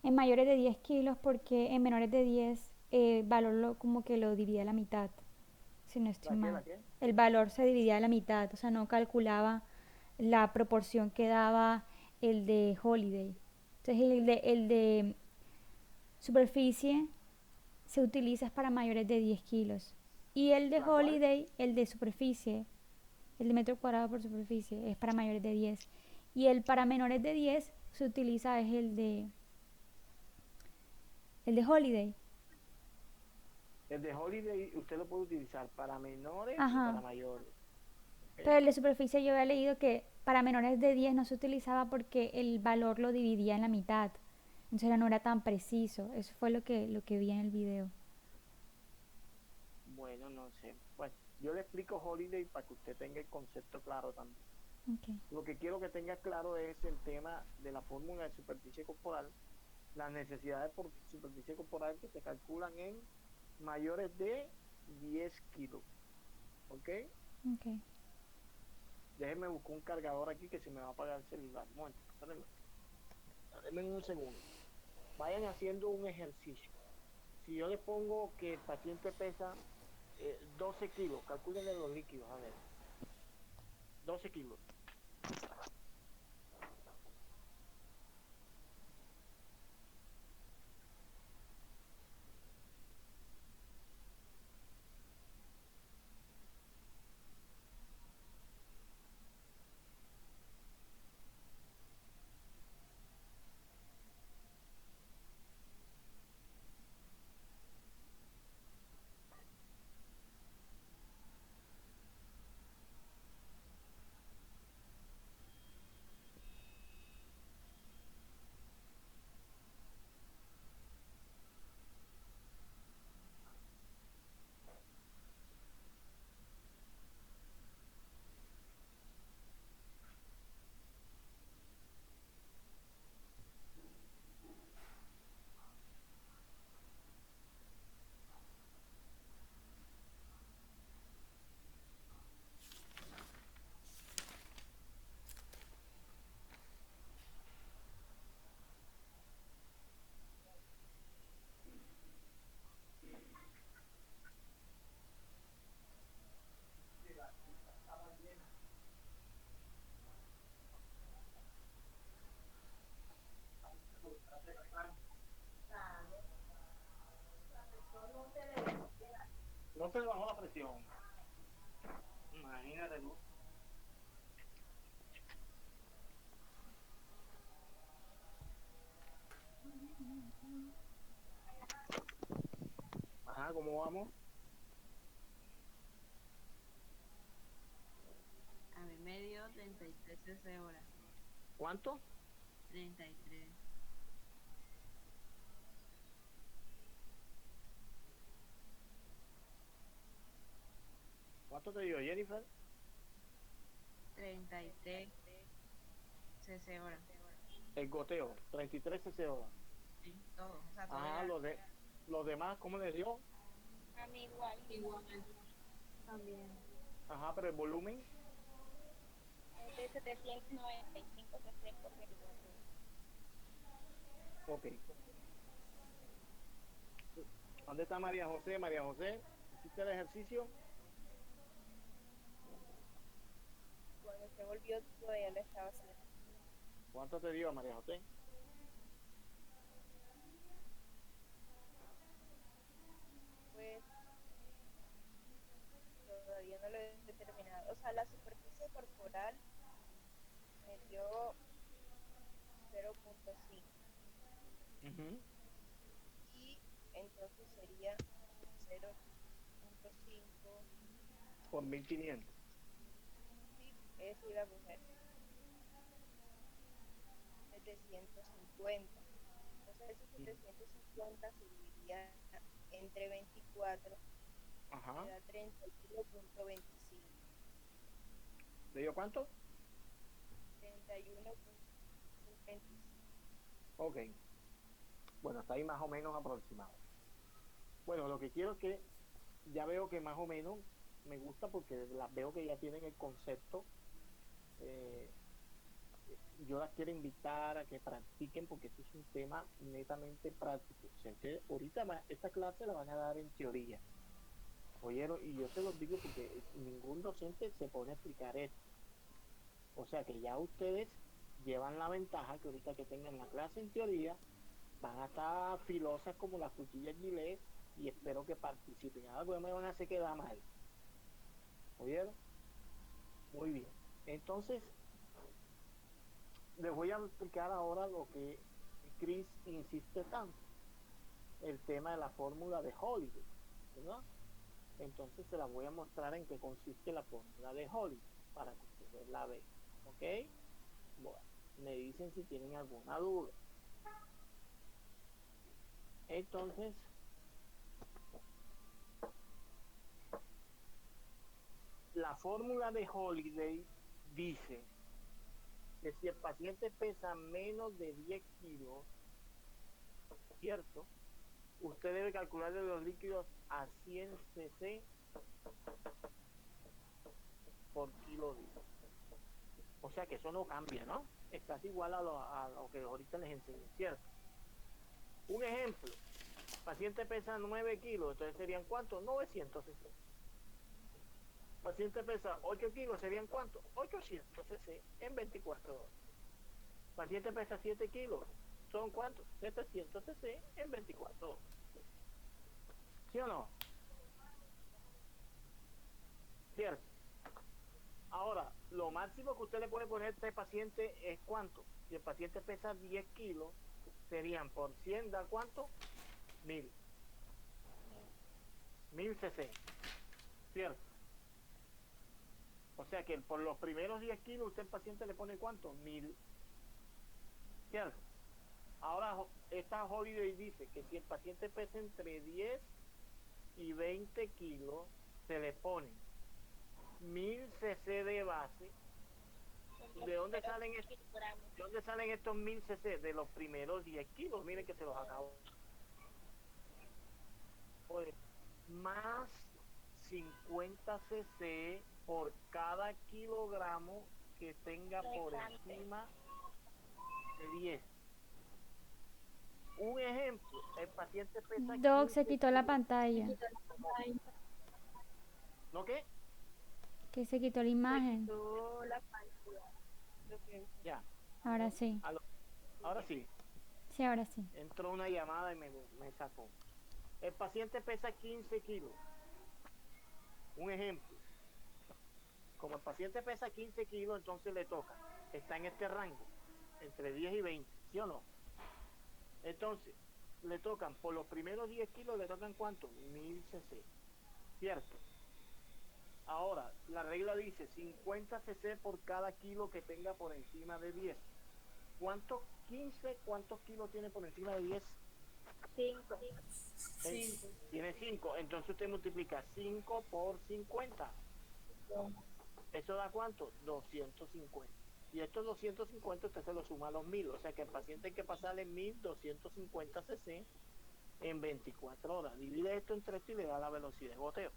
mayores de 10 kilos porque en menores de 10 el valor como que lo dividía a la mitad, si no estoy ¿La qué? mal. ¿La qué? El valor se dividía a la mitad, o sea, no calculaba la proporción que daba el de Holiday. Entonces el de superficie se utiliza para mayores de 10 kilos. Y el de ¿La cuál? Holiday, el de superficie, el de metro cuadrado por superficie, es para mayores de 10. Y el para menores de 10 se utiliza es el de Holiday. El de Holiday usted lo puede utilizar para menores y para Ajá. mayores. Pero el de superficie yo había leído que para menores de 10 no se utilizaba porque el valor lo dividía en la mitad. Entonces no era tan preciso. Eso fue lo que vi en el video. Bueno, no sé. Bueno, yo le explico Holiday para que usted tenga el concepto claro también. Okay. Lo que quiero que tenga claro es el tema de la fórmula de superficie corporal, las necesidades por superficie corporal que se calculan en mayores de 10 kilos. ¿Ok? Okay. Déjenme buscar un cargador aquí que se me va a apagar el celular. Bueno, denme un segundo. Vayan haciendo un ejercicio. Si yo les pongo que el paciente pesa 12 kilos, calculenle los líquidos, a ver. 12 kilos. No se le bajó la presión. Imagínate tú. Ajá, ¿cómo vamos? A mí me dio 33 cc hora. ¿Cuánto? 33. ¿Cuánto te dio, Jennifer? 33 cc hora. El goteo, 33 cc hora. Sí, todo. O sea, todo Ajá, era- los demás, ¿cómo les dio? A mí igual. También. Ajá, pero el volumen, Es de 795 cc por 24 horas. ok. ¿Dónde está María José? María José, ¿hiciste el ejercicio? Cuando se volvió, todavía lo estaba haciendo. ¿Cuánto te dio, María José? Pues todavía no lo he determinado. O sea, la superficie corporal me dio 0.5 Ujú. y entonces sería 0.5, Por 1500. sí, eso iba a coger 750. Entonces esos 750 se dividiría entre 24, Ajá. me da 31.25. ¿Le dio cuánto? 31.25. Ok. Bueno, está ahí más o menos aproximado. Bueno, lo que quiero es que ya veo que más o menos me gusta porque las veo que ya tienen el concepto. eh, yo las quiero invitar a que practiquen porque esto es un tema netamente práctico. O sea, que ahorita esta clase la van a dar en teoría. Oyeron, y yo se los digo porque ningún docente se pone a explicar esto. O sea que ya ustedes llevan la ventaja que ahorita que tengan la clase en teoría van a estar filosas como las cuchillas Gillette y espero que participen. Ahora pues me van a hacer quedar mal. ¿Oyeron? Muy bien. Entonces, les voy a explicar ahora lo que Chris insiste tanto, el tema de la fórmula de Holliday, ¿verdad? Entonces se la voy a mostrar en qué consiste la fórmula de Holliday para que ustedes la vean, ¿ok? Bueno, me dicen si tienen alguna duda. Entonces, la fórmula de Holliday dice que si el paciente pesa menos de 10 kilos, ¿cierto? Usted debe calcularle los líquidos a 100 cc por kilo día. O sea que eso no cambia, ¿no? Es casi igual a lo que ahorita les enseñé, ¿cierto? Un ejemplo, paciente pesa 9 kilos, entonces serían ¿cuántos? 900 cc. Paciente pesa 8 kilos, ¿serían cuántos? 800 cc en 24 horas. Paciente pesa 7 kilos, ¿son cuántos? 700 cc en 24 horas. ¿Sí o no? ¿Cierto? Ahora, lo máximo que usted le puede poner a este paciente es ¿cuánto? Si el paciente pesa 10 kilos, serían por 100, ¿da cuánto? 1000. 1000 cc, ¿cierto? O sea que por los primeros 10 kilos usted al paciente le pone ¿cuánto? 1000, ¿cierto? Ahora esta Holiday dice que si el paciente pesa entre 10 y 20 kilos, se le pone 1000 cc de base. ¿De dónde salen estos 1000 cc? De los primeros 10 kilos. Miren que se los acabo. Más 50 cc por cada kilogramo que tenga por encima de 10. Un ejemplo, el paciente pesa Doc, 15 se quitó la kilos. pantalla. ¿No qué? Que se quitó la imagen. Quitó la pantalla. Ya. Ahora sí. Ahora sí. Sí, ahora sí. Entró una llamada y me sacó. El paciente pesa 15 kilos. Un ejemplo. Como el paciente pesa 15 kilos, entonces le toca. Está en este rango. Entre 10 y 20. ¿Sí o no? Entonces, le tocan, por los primeros 10 kilos, le tocan ¿cuánto? 1000 cc. ¿Cierto? Ahora, la regla dice 50 cc por cada kilo que tenga por encima de 10. ¿Cuántos kilos tiene por encima de 10? 5. 5. Tiene 5. Entonces usted multiplica 5 por 50. ¿Eso da cuánto? 250. Y estos 250 usted se lo suma a los 1000. O sea que el paciente hay que pasarle 1250 cc en 24 horas. Divide esto entre esto y le da la velocidad de goteo.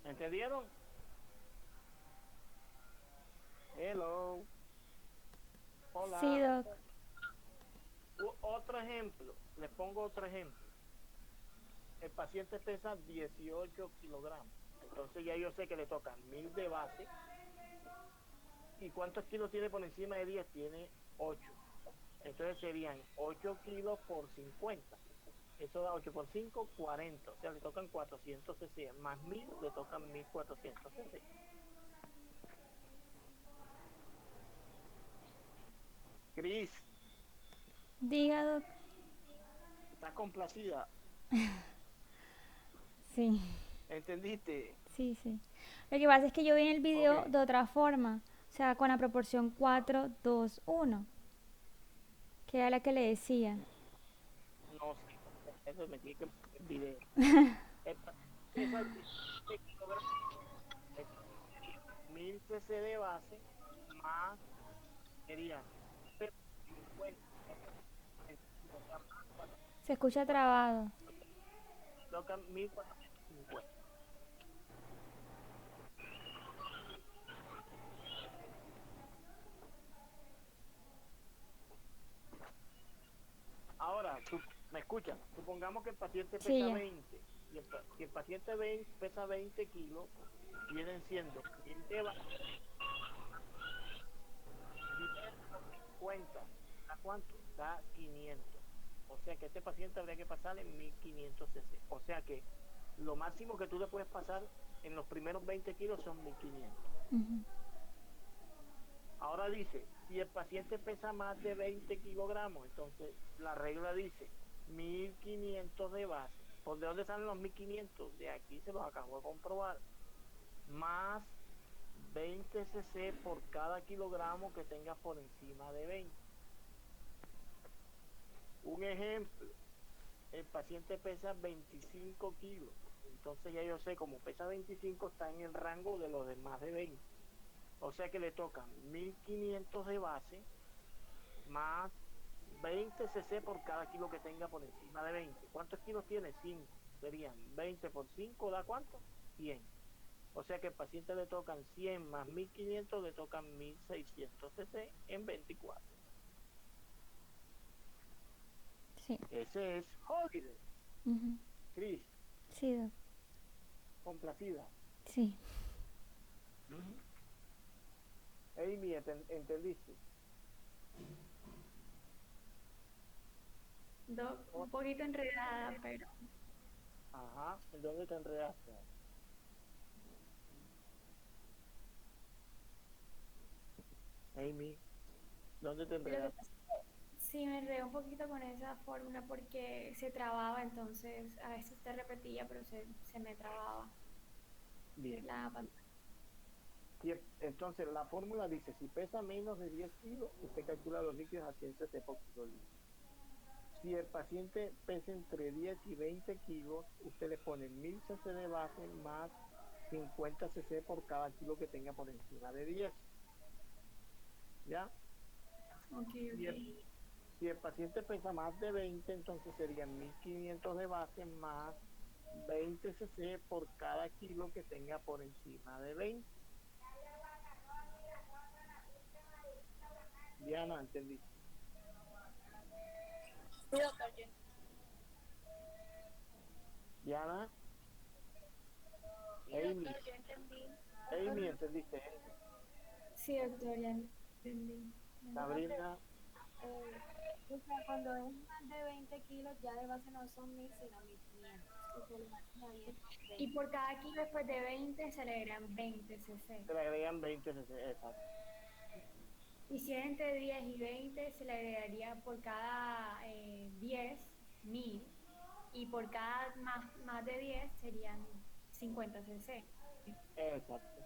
¿Entendieron? la... Sí, Doc. Otro ejemplo, les pongo otro ejemplo. El paciente pesa 18 kilogramos. Entonces ya yo sé que le tocan 1000 de base. ¿Y cuántos kilos tiene por encima de 10? Tiene 8. Entonces serían 8 kilos por 50. Eso da 8 por 5, 40. O sea, le tocan 400 cc. Más 1000 le tocan 1400 cc. Cris, Diga, Doc. ¿estás complacida? Sí, ¿Entendiste? sí, sí. Lo que pasa es que yo vi en el video Ok. de otra forma. O sea, con la proporción 4, 2, 1. Que era la que le decía. No sé. Eso me tiene que poner el video. El paciente pesa 17 kilogramos. 1000 cc de base más serían 50. Se escucha trabado. Tocan 1450. Ahora, me escuchan. Supongamos que el paciente pesa Sí, ya. 20 y el paciente pesa 20 kilos, vienen siendo 1000 de base, 10 por 50. ¿A cuánto? Da 500. O sea que este paciente habría que pasarle 1500 cc. O sea que lo máximo que tú le puedes pasar en los primeros 20 kilos son 1500. Ujú. Ahora dice, si el paciente pesa más de 20 kilogramos, entonces la regla dice 1500 de base. ¿Por de dónde salen los 1500? De aquí se los acabo de comprobar. Más 20 cc por cada kilogramo que tenga por encima de 20. Un ejemplo, el paciente pesa 25 kilos. Entonces ya yo sé, como pesa 25, está en el rango de los de más de 20. O sea que le tocan 1500 de base más 20 cc por cada kilo que tenga por encima de 20. ¿Cuántos kilos tiene? 5. Serían 20 por 5, ¿da cuánto? 100. O sea que al paciente le tocan 100 más 1500, le tocan 1600 cc en 24. Sí. Ese es Holiday. Ujú. Cris, Sí, Doc. complacida. Sí. Amy, ¿entendiste? Doc, un poquito enredada, pero Ajá, ¿en dónde te enredaste? Amy, ¿dónde te lo que enredaste? pasa es que sí me enredé un poquito con esa fórmula porque se trababa, entonces a veces te repetía, pero se me trababa Bien. la pantalla. Entonces, la fórmula dice, si pesa menos de 10 kilos, usted calcula los líquidos a 100 cc por kilo litro. Si el paciente pesa entre 10 y 20 kilos, usted le pone 1000 cc de base más 50 cc por cada kilo que tenga por encima de 10. ¿Ya? Ok, Si el, si el paciente pesa más de 20, entonces serían 1500 de base más 20 cc por cada kilo que tenga por encima de 20. Diana, ¿entendiste? Sí, doctor, yo Diana, sí, Amy, doctor, yo entendí. Amy, ¿entendiste? Sí, doctor, ya entendí. Sabrina, O sea, cuando es más de 20 kilos, ya de base no son 1000, sino 1500. Y se le van añadiendo Y 20. por cada kilo después de 20 se le agregan 20 cc. se le agregan 20 cc, exacto. Y si es entre 10 y 20, se le agregaría por cada 10, 1000. Y por cada más de 10 serían 50 cc. Exacto.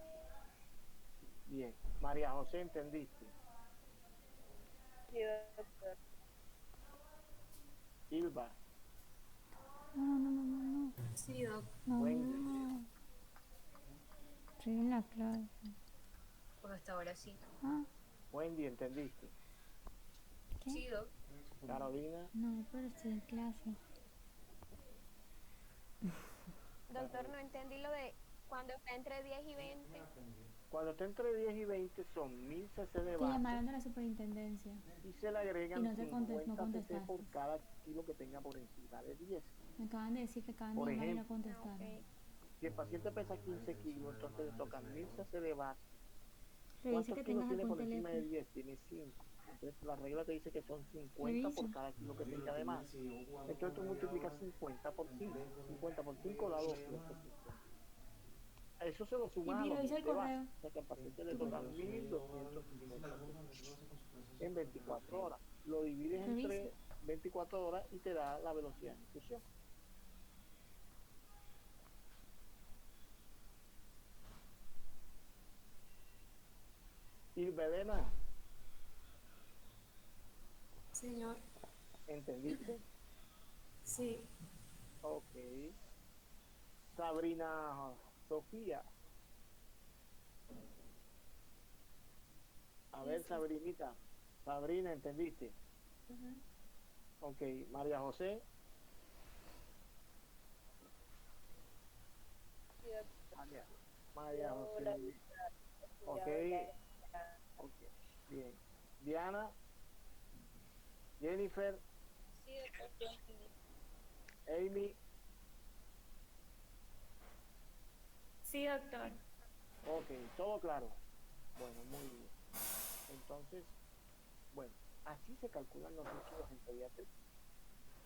Bien. María José, ¿entendiste? Sí, doctor. Silva, No, no, no, no, no. Sí, Doc. No, no, Wendy, no. Estoy en la clase. Pues hasta ahora sí. Ah, Wendy, ¿entendiste? ¿qué? Sí, doc. Carolina, No, pero estoy en clase. Doctor, no entendí lo de cuando está entre 10 y 20. Cuando está entre 10 y 20 son 1000 cc de Te base llamaron de la superintendencia y se le y agregan no, no 50 cc por contestaste. cada kilo que tenga por encima de 10. Me acaban de decir que acaban de Por llamar y no ejemplo, contestaron. si el paciente pesa 15 kilos, entonces le tocan 1000 cc de base. Revisa ¿Cuántos que kilos tengas tiene algún por encima de teléfono. 10? Tiene 5. Entonces la regla te dice que son 50 Revisa. por cada kilo que tenga de más. Entonces tú multiplicas 50 por 5. 50 por 5 da 250. A eso se lo sumas a Y los revisa 1000 el de base. correo. O sea que al paciente le tocan 1250 en 24 horas. Lo divides Revisa. entre 24 horas y te da la velocidad de ejecución. Y Belena, Señor, ¿entendiste? sí, Ok. Sabrina Sofía. A ver, sí. Sabrinita. Sabrina, ¿entendiste? Ok. María José. Sí, doctor. María Yo José. la Ok. estudiado ya. Ok. Bien. Diana. Jennifer. Sí, doctor, yo entendí. Amy. Sí, doctor. Ok. Todo claro. Bueno, muy bien. Entonces, bueno, así se calculan los líquidos en pediatría.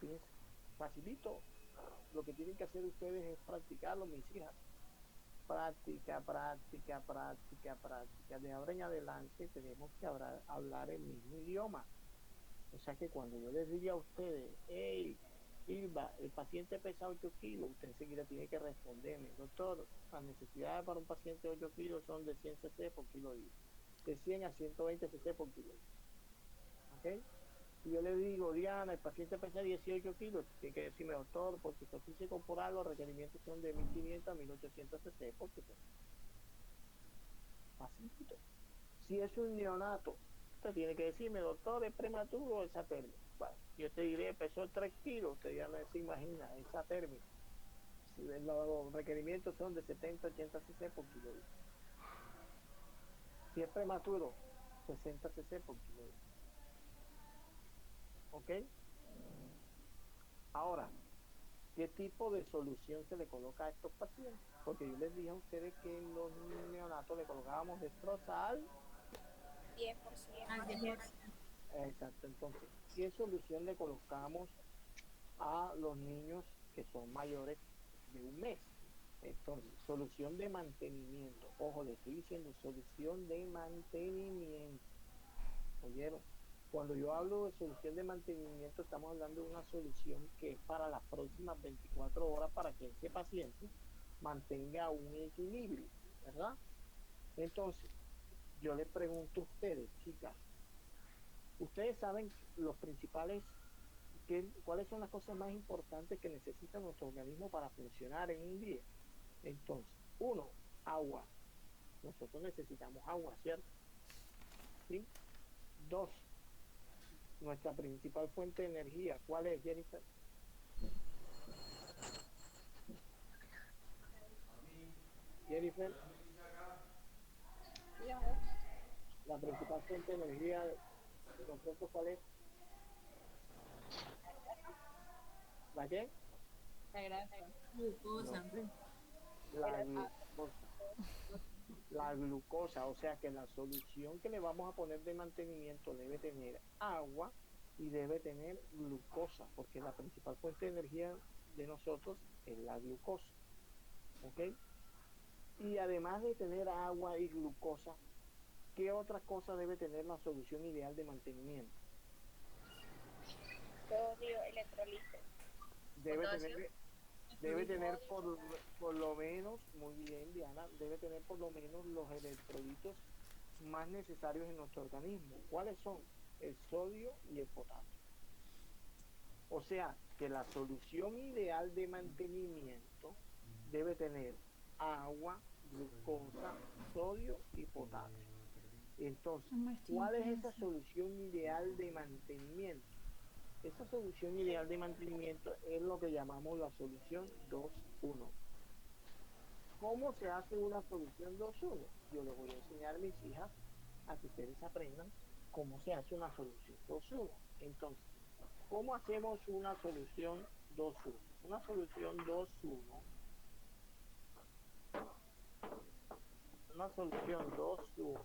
Fíjense, facilito. Lo que tienen que hacer ustedes es practicarlo, mis hijas. Práctica, práctica, práctica, práctica. De ahora en adelante tenemos que hablar el mismo idioma. O sea que cuando yo les diga a ustedes, hey, Ilva, el paciente pesa 8 kilos, usted enseguida tiene que responderme, doctor, las necesidades para un paciente de 8 kilos son de 100 cc por kilo día, de 100 a 120 cc por kilo día. ¿Ok? Si yo le digo, Diana, el paciente pesa 18 kilos, tiene que decirme, doctor, por superficie corporal los requerimientos son de 1500 a 1800 cc por kilo. Facilito. Si es un neonato, usted tiene que decirme, doctor, ¿es prematuro o es satélite? Bueno, yo te diré, pesó 3 kilos, usted ya no se imagina, es satélite. Si los requerimientos son de 70 a 80 cc por kilo. Si es prematuro, 60 cc por kilo. ¿Ok? Ahora, ¿qué tipo de solución se le coloca a estos pacientes? Porque yo les dije a ustedes que en los neonatos le colocábamos destrozal. 10%. Al 10%. Exacto, entonces, ¿qué solución le colocamos a los niños que son mayores de un mes? Entonces, solución de mantenimiento. Ojo, le estoy diciendo solución de mantenimiento. ¿Oyeron? Cuando yo hablo de solución de mantenimiento, estamos hablando de una solución que es para las próximas 24 horas para que ese paciente mantenga un equilibrio, ¿verdad? Entonces, yo les pregunto a ustedes, chicas, ustedes saben los principales, cuáles son las cosas más importantes que necesita nuestro organismo para funcionar en un día. Entonces, uno, agua. Nosotros necesitamos agua, ¿cierto? ¿Sí? Dos, nuestra principal fuente de energía. ¿Cuál es, Jennifer? Jennifer, la principal fuente de energía de nosotros, ¿cuál es? ¿La qué? La grasa. Glucosa. La glucosa. La glucosa, o sea que la solución que le vamos a poner de mantenimiento debe tener agua y debe tener glucosa, porque la principal fuente de energía de nosotros es la glucosa. ¿Ok? Y además de tener agua y glucosa, ¿qué otra cosa debe tener la solución ideal de mantenimiento? Sodio, electrolitos. Debe Potasio. tener, debe tener por lo menos, muy bien Diana, debe tener por lo menos los electrolitos más necesarios en nuestro organismo. ¿Cuáles son? El sodio y el potasio. O sea, que la solución ideal de mantenimiento debe tener agua, glucosa, sodio y potasio. Entonces, Amor, estoy ¿cuál es intensa. esa solución ideal de mantenimiento? Esa solución ideal de mantenimiento es lo que llamamos la solución 2-1. ¿Cómo se hace una solución 2-1? Yo les voy a enseñar a mis hijas a que ustedes aprendan cómo se hace una solución 2-1. Entonces, ¿cómo hacemos una solución 2-1? Una solución 2-1. Una solución 2-1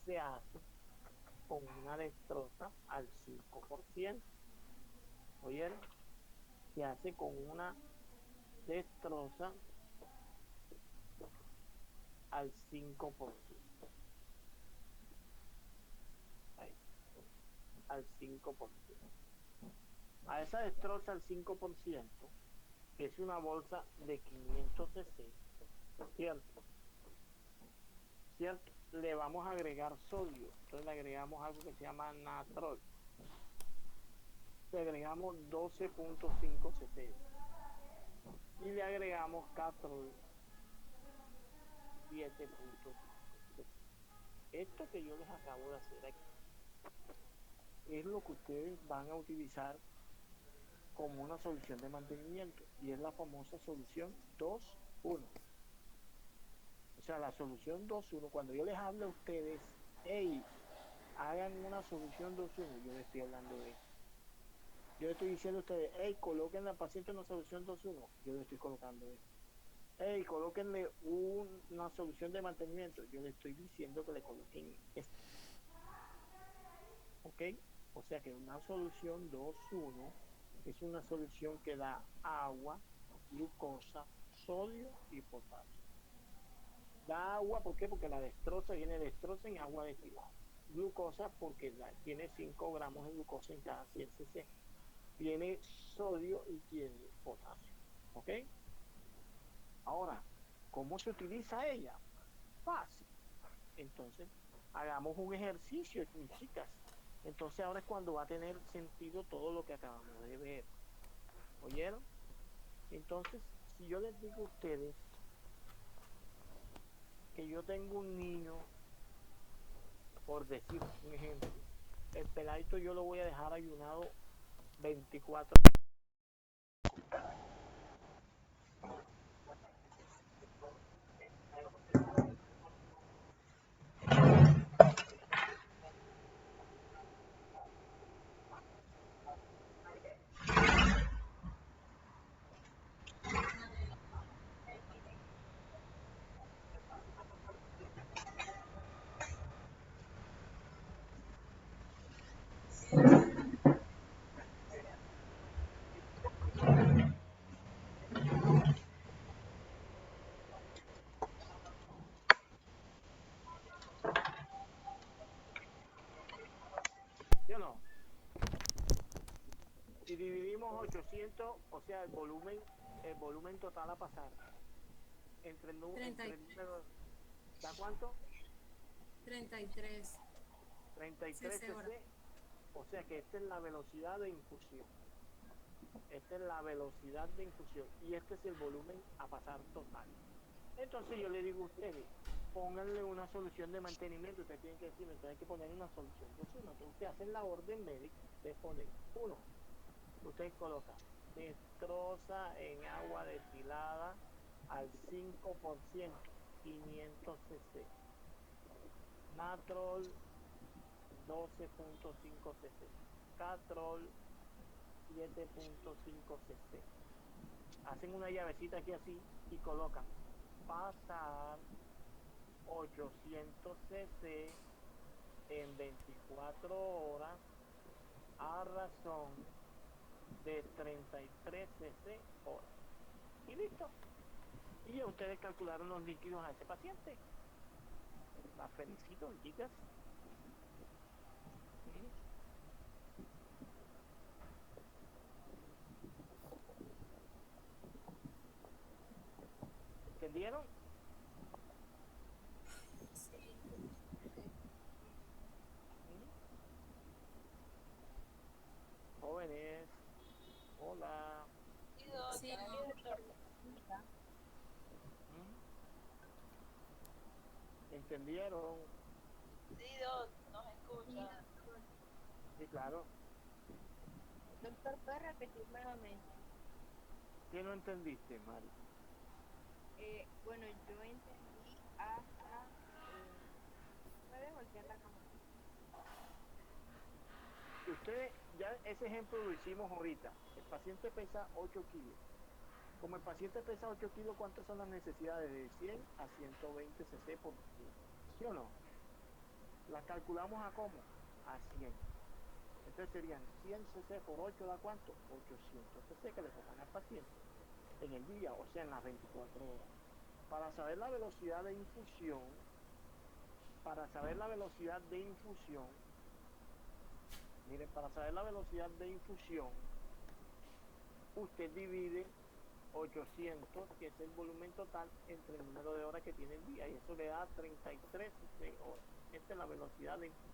se hace con una destroza al 5%. ¿Oyeron? Se hace con una destroza al 5%. Ahí, al 5%. A esa destroza al 5%, que es una bolsa de 500 cc, ¿cierto? ¿Cierto? Le vamos a agregar sodio, entonces le agregamos algo que se llama natrol. Le agregamos 12.5 cc y le agregamos catrol 7.5 cc. Esto que yo les acabo de hacer aquí es lo que ustedes van a utilizar como una solución de mantenimiento y es la famosa solución 2-1. O sea, la solución 2-1, cuando yo les hablo a ustedes, hey, hagan una solución 2-1, yo les estoy hablando de eso. Yo les estoy diciendo a ustedes, hey, coloquen al paciente una solución 2-1, yo les estoy colocando eso. Hey, colóquenle una solución de mantenimiento, yo les estoy diciendo que le coloquen esto. ¿Ok? O sea que una solución 2-1 es una solución que da agua, glucosa, sodio y potasio. Da agua, ¿por qué? Porque la destroza viene destroza en agua destilada. Glucosa porque tiene 5 gramos de glucosa en cada 100 cc. Tiene sodio y tiene potasio. ¿Ok? Ahora, ¿cómo se utiliza ella? Fácil. Entonces, hagamos un ejercicio, mis chicas. Entonces ahora es cuando va a tener sentido todo lo que acabamos de ver. ¿Oyeron? Entonces, si yo les digo a ustedes que yo tengo un niño, por decir un ejemplo, el peladito yo lo voy a dejar ayunado 24 ¿sí o no? Si dividimos 800, o sea, el volumen total a pasar entre el número, ¿da cuánto? 33 33 cc hora. cc. O sea que esta es la velocidad de infusión. Esta es la velocidad de infusión y este es el volumen a pasar total. Entonces yo le digo a ustedes, pónganle una solución de mantenimiento. Ustedes tienen que decirme, entonces hay que poner una solución 2-1. Entonces ustedes hacen la orden médica, ustedes ponen 1. Ustedes colocan destroza en agua destilada al 5%, 500 cc. Natrol 12.5 cc. Catrol 7.5 cc. Hacen una llavecita aquí así y colocan pasar 800 cc en 24 horas a razón de 33 cc hora. Y listo. Y ya ustedes calcularon los líquidos a ese paciente. Las felicito, chicas. ¿Entendieron? Jóvenes, hola. Sí, ¿Entendieron? Sí, Doc, nos escucha. Sí, claro. Doctor, ¿puede repetir nuevamente? ¿Qué no entendiste, Mari? Bueno, yo entendí hasta... ¿puedes voltear la cámara? Ustedes, ya ese ejemplo lo hicimos ahorita. El paciente pesa 8 kilos. Como el paciente pesa 8 kilos, ¿cuántas son las necesidades? De 100 a 120 cc por kilo. ¿Sí o no? Las calculamos a cómo? A 100. Entonces serían 100 cc por 8, ¿da cuánto? 800 cc que le tocan al paciente en el día, o sea, en las 24 horas. Para saber la velocidad de infusión, miren, para saber la velocidad de infusión, usted divide 800, que es el volumen total, entre el número de horas que tiene el día, y eso le da 33 horas. Esta es la velocidad de infusión.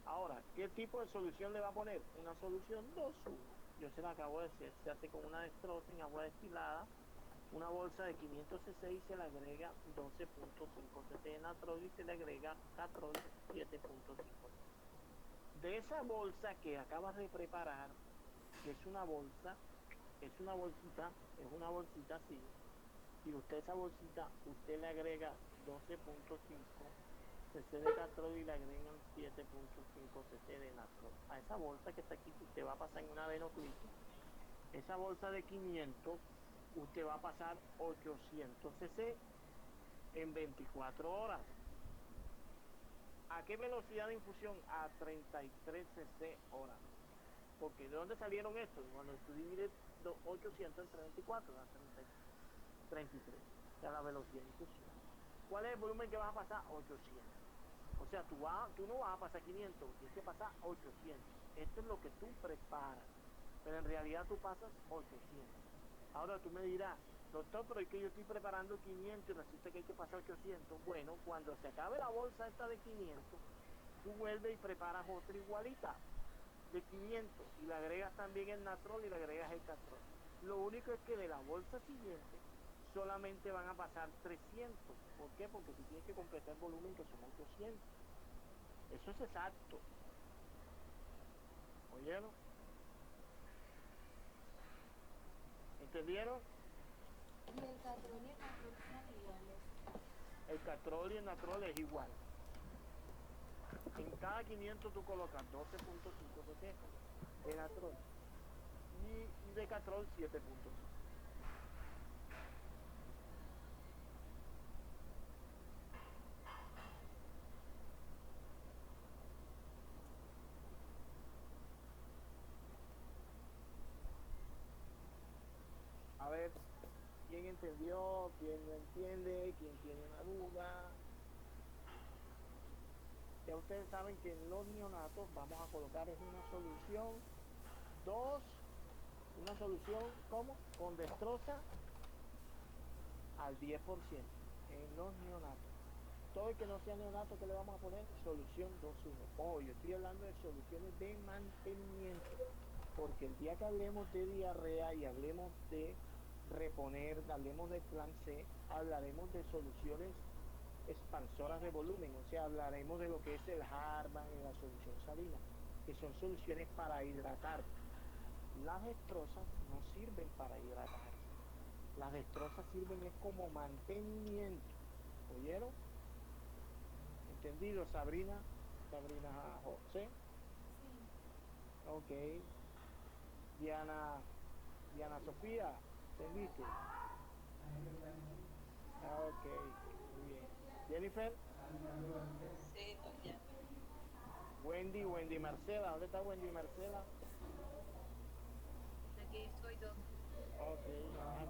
Ahora, ¿qué tipo de solución le va a poner? Una solución 2-1. Yo se la acabo de decir, se hace con una destroza en agua destilada, una bolsa de 500 cc y se le agrega 12.5 cc de natrol y se le agrega catrol 7.5 cc. De esa bolsa que acabas de preparar, que es una bolsita así, y usted esa bolsita, usted le agrega 12.5 cc de catrol y le agregan 7.5 cc de natrol. A esa bolsa que está aquí, usted va a pasar en una venoclito. Esa bolsa de 500, usted va a pasar 800 cc en 24 horas. ¿A qué velocidad de infusión? A 33 cc hora. Porque ¿de dónde salieron estos? Cuando tú divides 800 entre 24, da 33. O sea, la velocidad de infusión. ¿Cuál es el volumen que vas a pasar? 800. O sea, tú no vas a pasar 500, tienes que pasar 800. Esto es lo que tú preparas. Pero en realidad tú pasas 800. Ahora tú me dirás, doctor, pero es que yo estoy preparando 500 y resulta que hay que pasar 800. Bueno, cuando se acabe la bolsa esta de 500, tú vuelves y preparas otra igualita de 500 y le agregas también el natrol y le agregas el catrol. Lo único es que de la bolsa siguiente solamente van a pasar 300. ¿Por qué? Porque tú tienes que completar el volumen que son 800. Eso es exacto. ¿Oyeron? ¿Entendieron? Y el catrol y el natrol son iguales. El catrol y el natrol es igual. En cada 500 tú colocas 12.5 cc de natrol y de catrol 7.5. A ver, ¿quién entendió? ¿Quién no entiende? ¿Quién tiene una duda? Ya ustedes saben que en los neonatos vamos a colocar es una solución 2, una solución ¿cómo? Con destroza al 10% en los neonatos. Todo el que no sea neonato, ¿qué le vamos a poner? Solución 2-1. Ojo, yo estoy hablando de soluciones de mantenimiento, porque el día que hablemos de diarrea y hablemos de reponer, hablemos de plan C, hablaremos de soluciones expansoras de volumen, o sea, hablaremos de lo que es el Harman y la solución salina, que son soluciones para hidratar. Las destrozas no sirven para hidratar, las destrozas sirven es como mantenimiento. ¿Oyeron? ¿Entendido, Sabrina? Sabrina José. Sí. Ok. Diana Sofía, ¿entendiste? Ok, muy bien. Jennifer, Sí, ya. Wendy Marcela, ¿dónde está Wendy Marcela? Aquí estoy yo. Ok,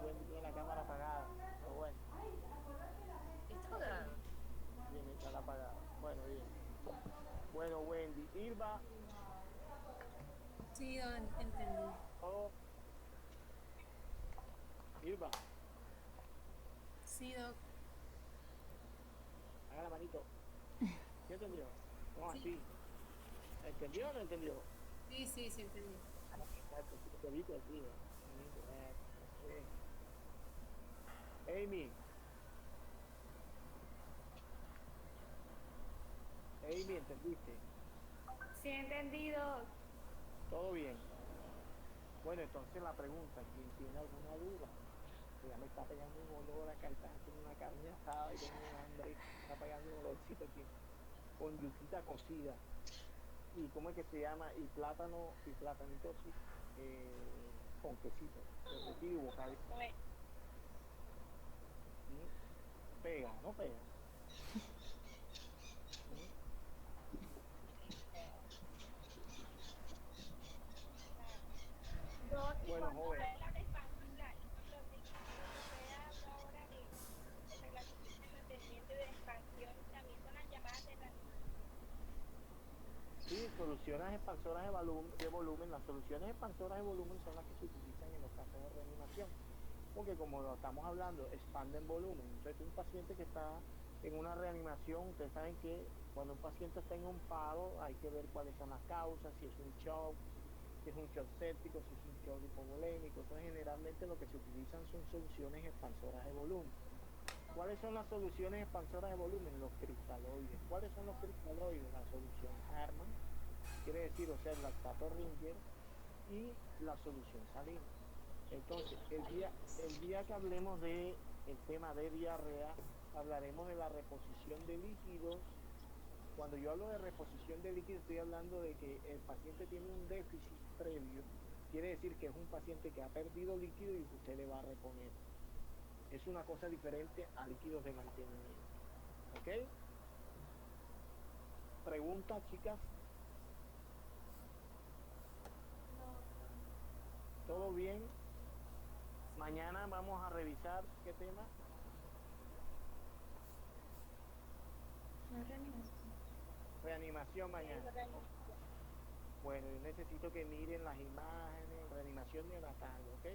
Wendy tiene la cámara apagada, pero bueno, ¿Está apagada? bien, está la apagada. Bueno, bien. Bueno, Wendy, Irva, Sí, entendí. oh, Irva, Sí, Doc. haga la manito. ¿Sí entendió? No, Sí, así. ¿Entendió o no entendió? sí, entendí. Exacto, sí, te vi así, Amy, ¿entendiste? Sí, entendido. Todo bien. Bueno, entonces la pregunta, ¿quién tiene alguna duda? que ya me está pegando un olor acá, está haciendo una carne asada y tengo un hambre, está pegando un olorcito aquí, con yuquita cocida, y ¿cómo es que se llama? Y plátano, y platanito sí, con quesito, derretido y bocadillo. Pega, no pega. No, y Bueno, cuando joven, sea la expansión, cuando sea la hora de reglamentación de mantenimiento y de expansión, también son las llamadas de reanimación. sí, soluciones expansoras de volumen, las soluciones expansoras de volumen son las que se utilizan en los casos de reanimación, porque como lo estamos hablando, expanden volumen. Entonces, un paciente que está en una reanimación, ustedes saben que cuando un paciente está en un paro, hay que ver cuáles son las causas, si es un shock, si es un shock séptico, si es un shock hipovolémico. Entonces, generalmente lo que se utilizan son soluciones expansoras de volumen. ¿Cuáles son las soluciones expansoras de volumen? Los cristaloides. ¿Cuáles son los cristaloides? La solución Harman, quiere decir, o sea, el lactato Ringer, y la solución salina. Entonces, el día que hablemos de el tema de diarrea, hablaremos de la reposición de líquidos. Cuando yo hablo de reposición de líquidos, estoy hablando de que el paciente tiene un déficit previo. Quiere decir que es un paciente que ha perdido líquido y que usted le va a reponer. Es una cosa diferente a líquidos de mantenimiento. ¿Ok? Pregunta, chicas. ¿Todo bien? Mañana vamos a revisar qué tema. No reanimación. Reanimación mañana. Bueno, yo necesito que miren las imágenes, reanimación neonatal, ¿ok?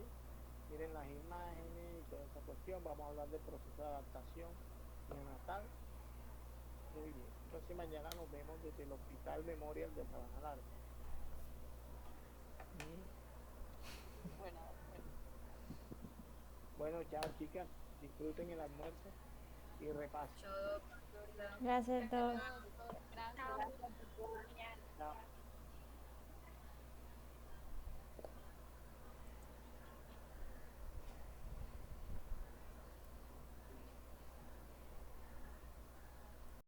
Miren las imágenes y toda esa cuestión. Vamos a hablar del proceso de adaptación neonatal. Muy bien. Entonces mañana nos vemos desde el Hospital Memorial de Sabana Larga. Bueno, Bueno, chao chicas. Disfruten el almuerzo y repasen. Chao, doctora. Gracias a todos. Chao.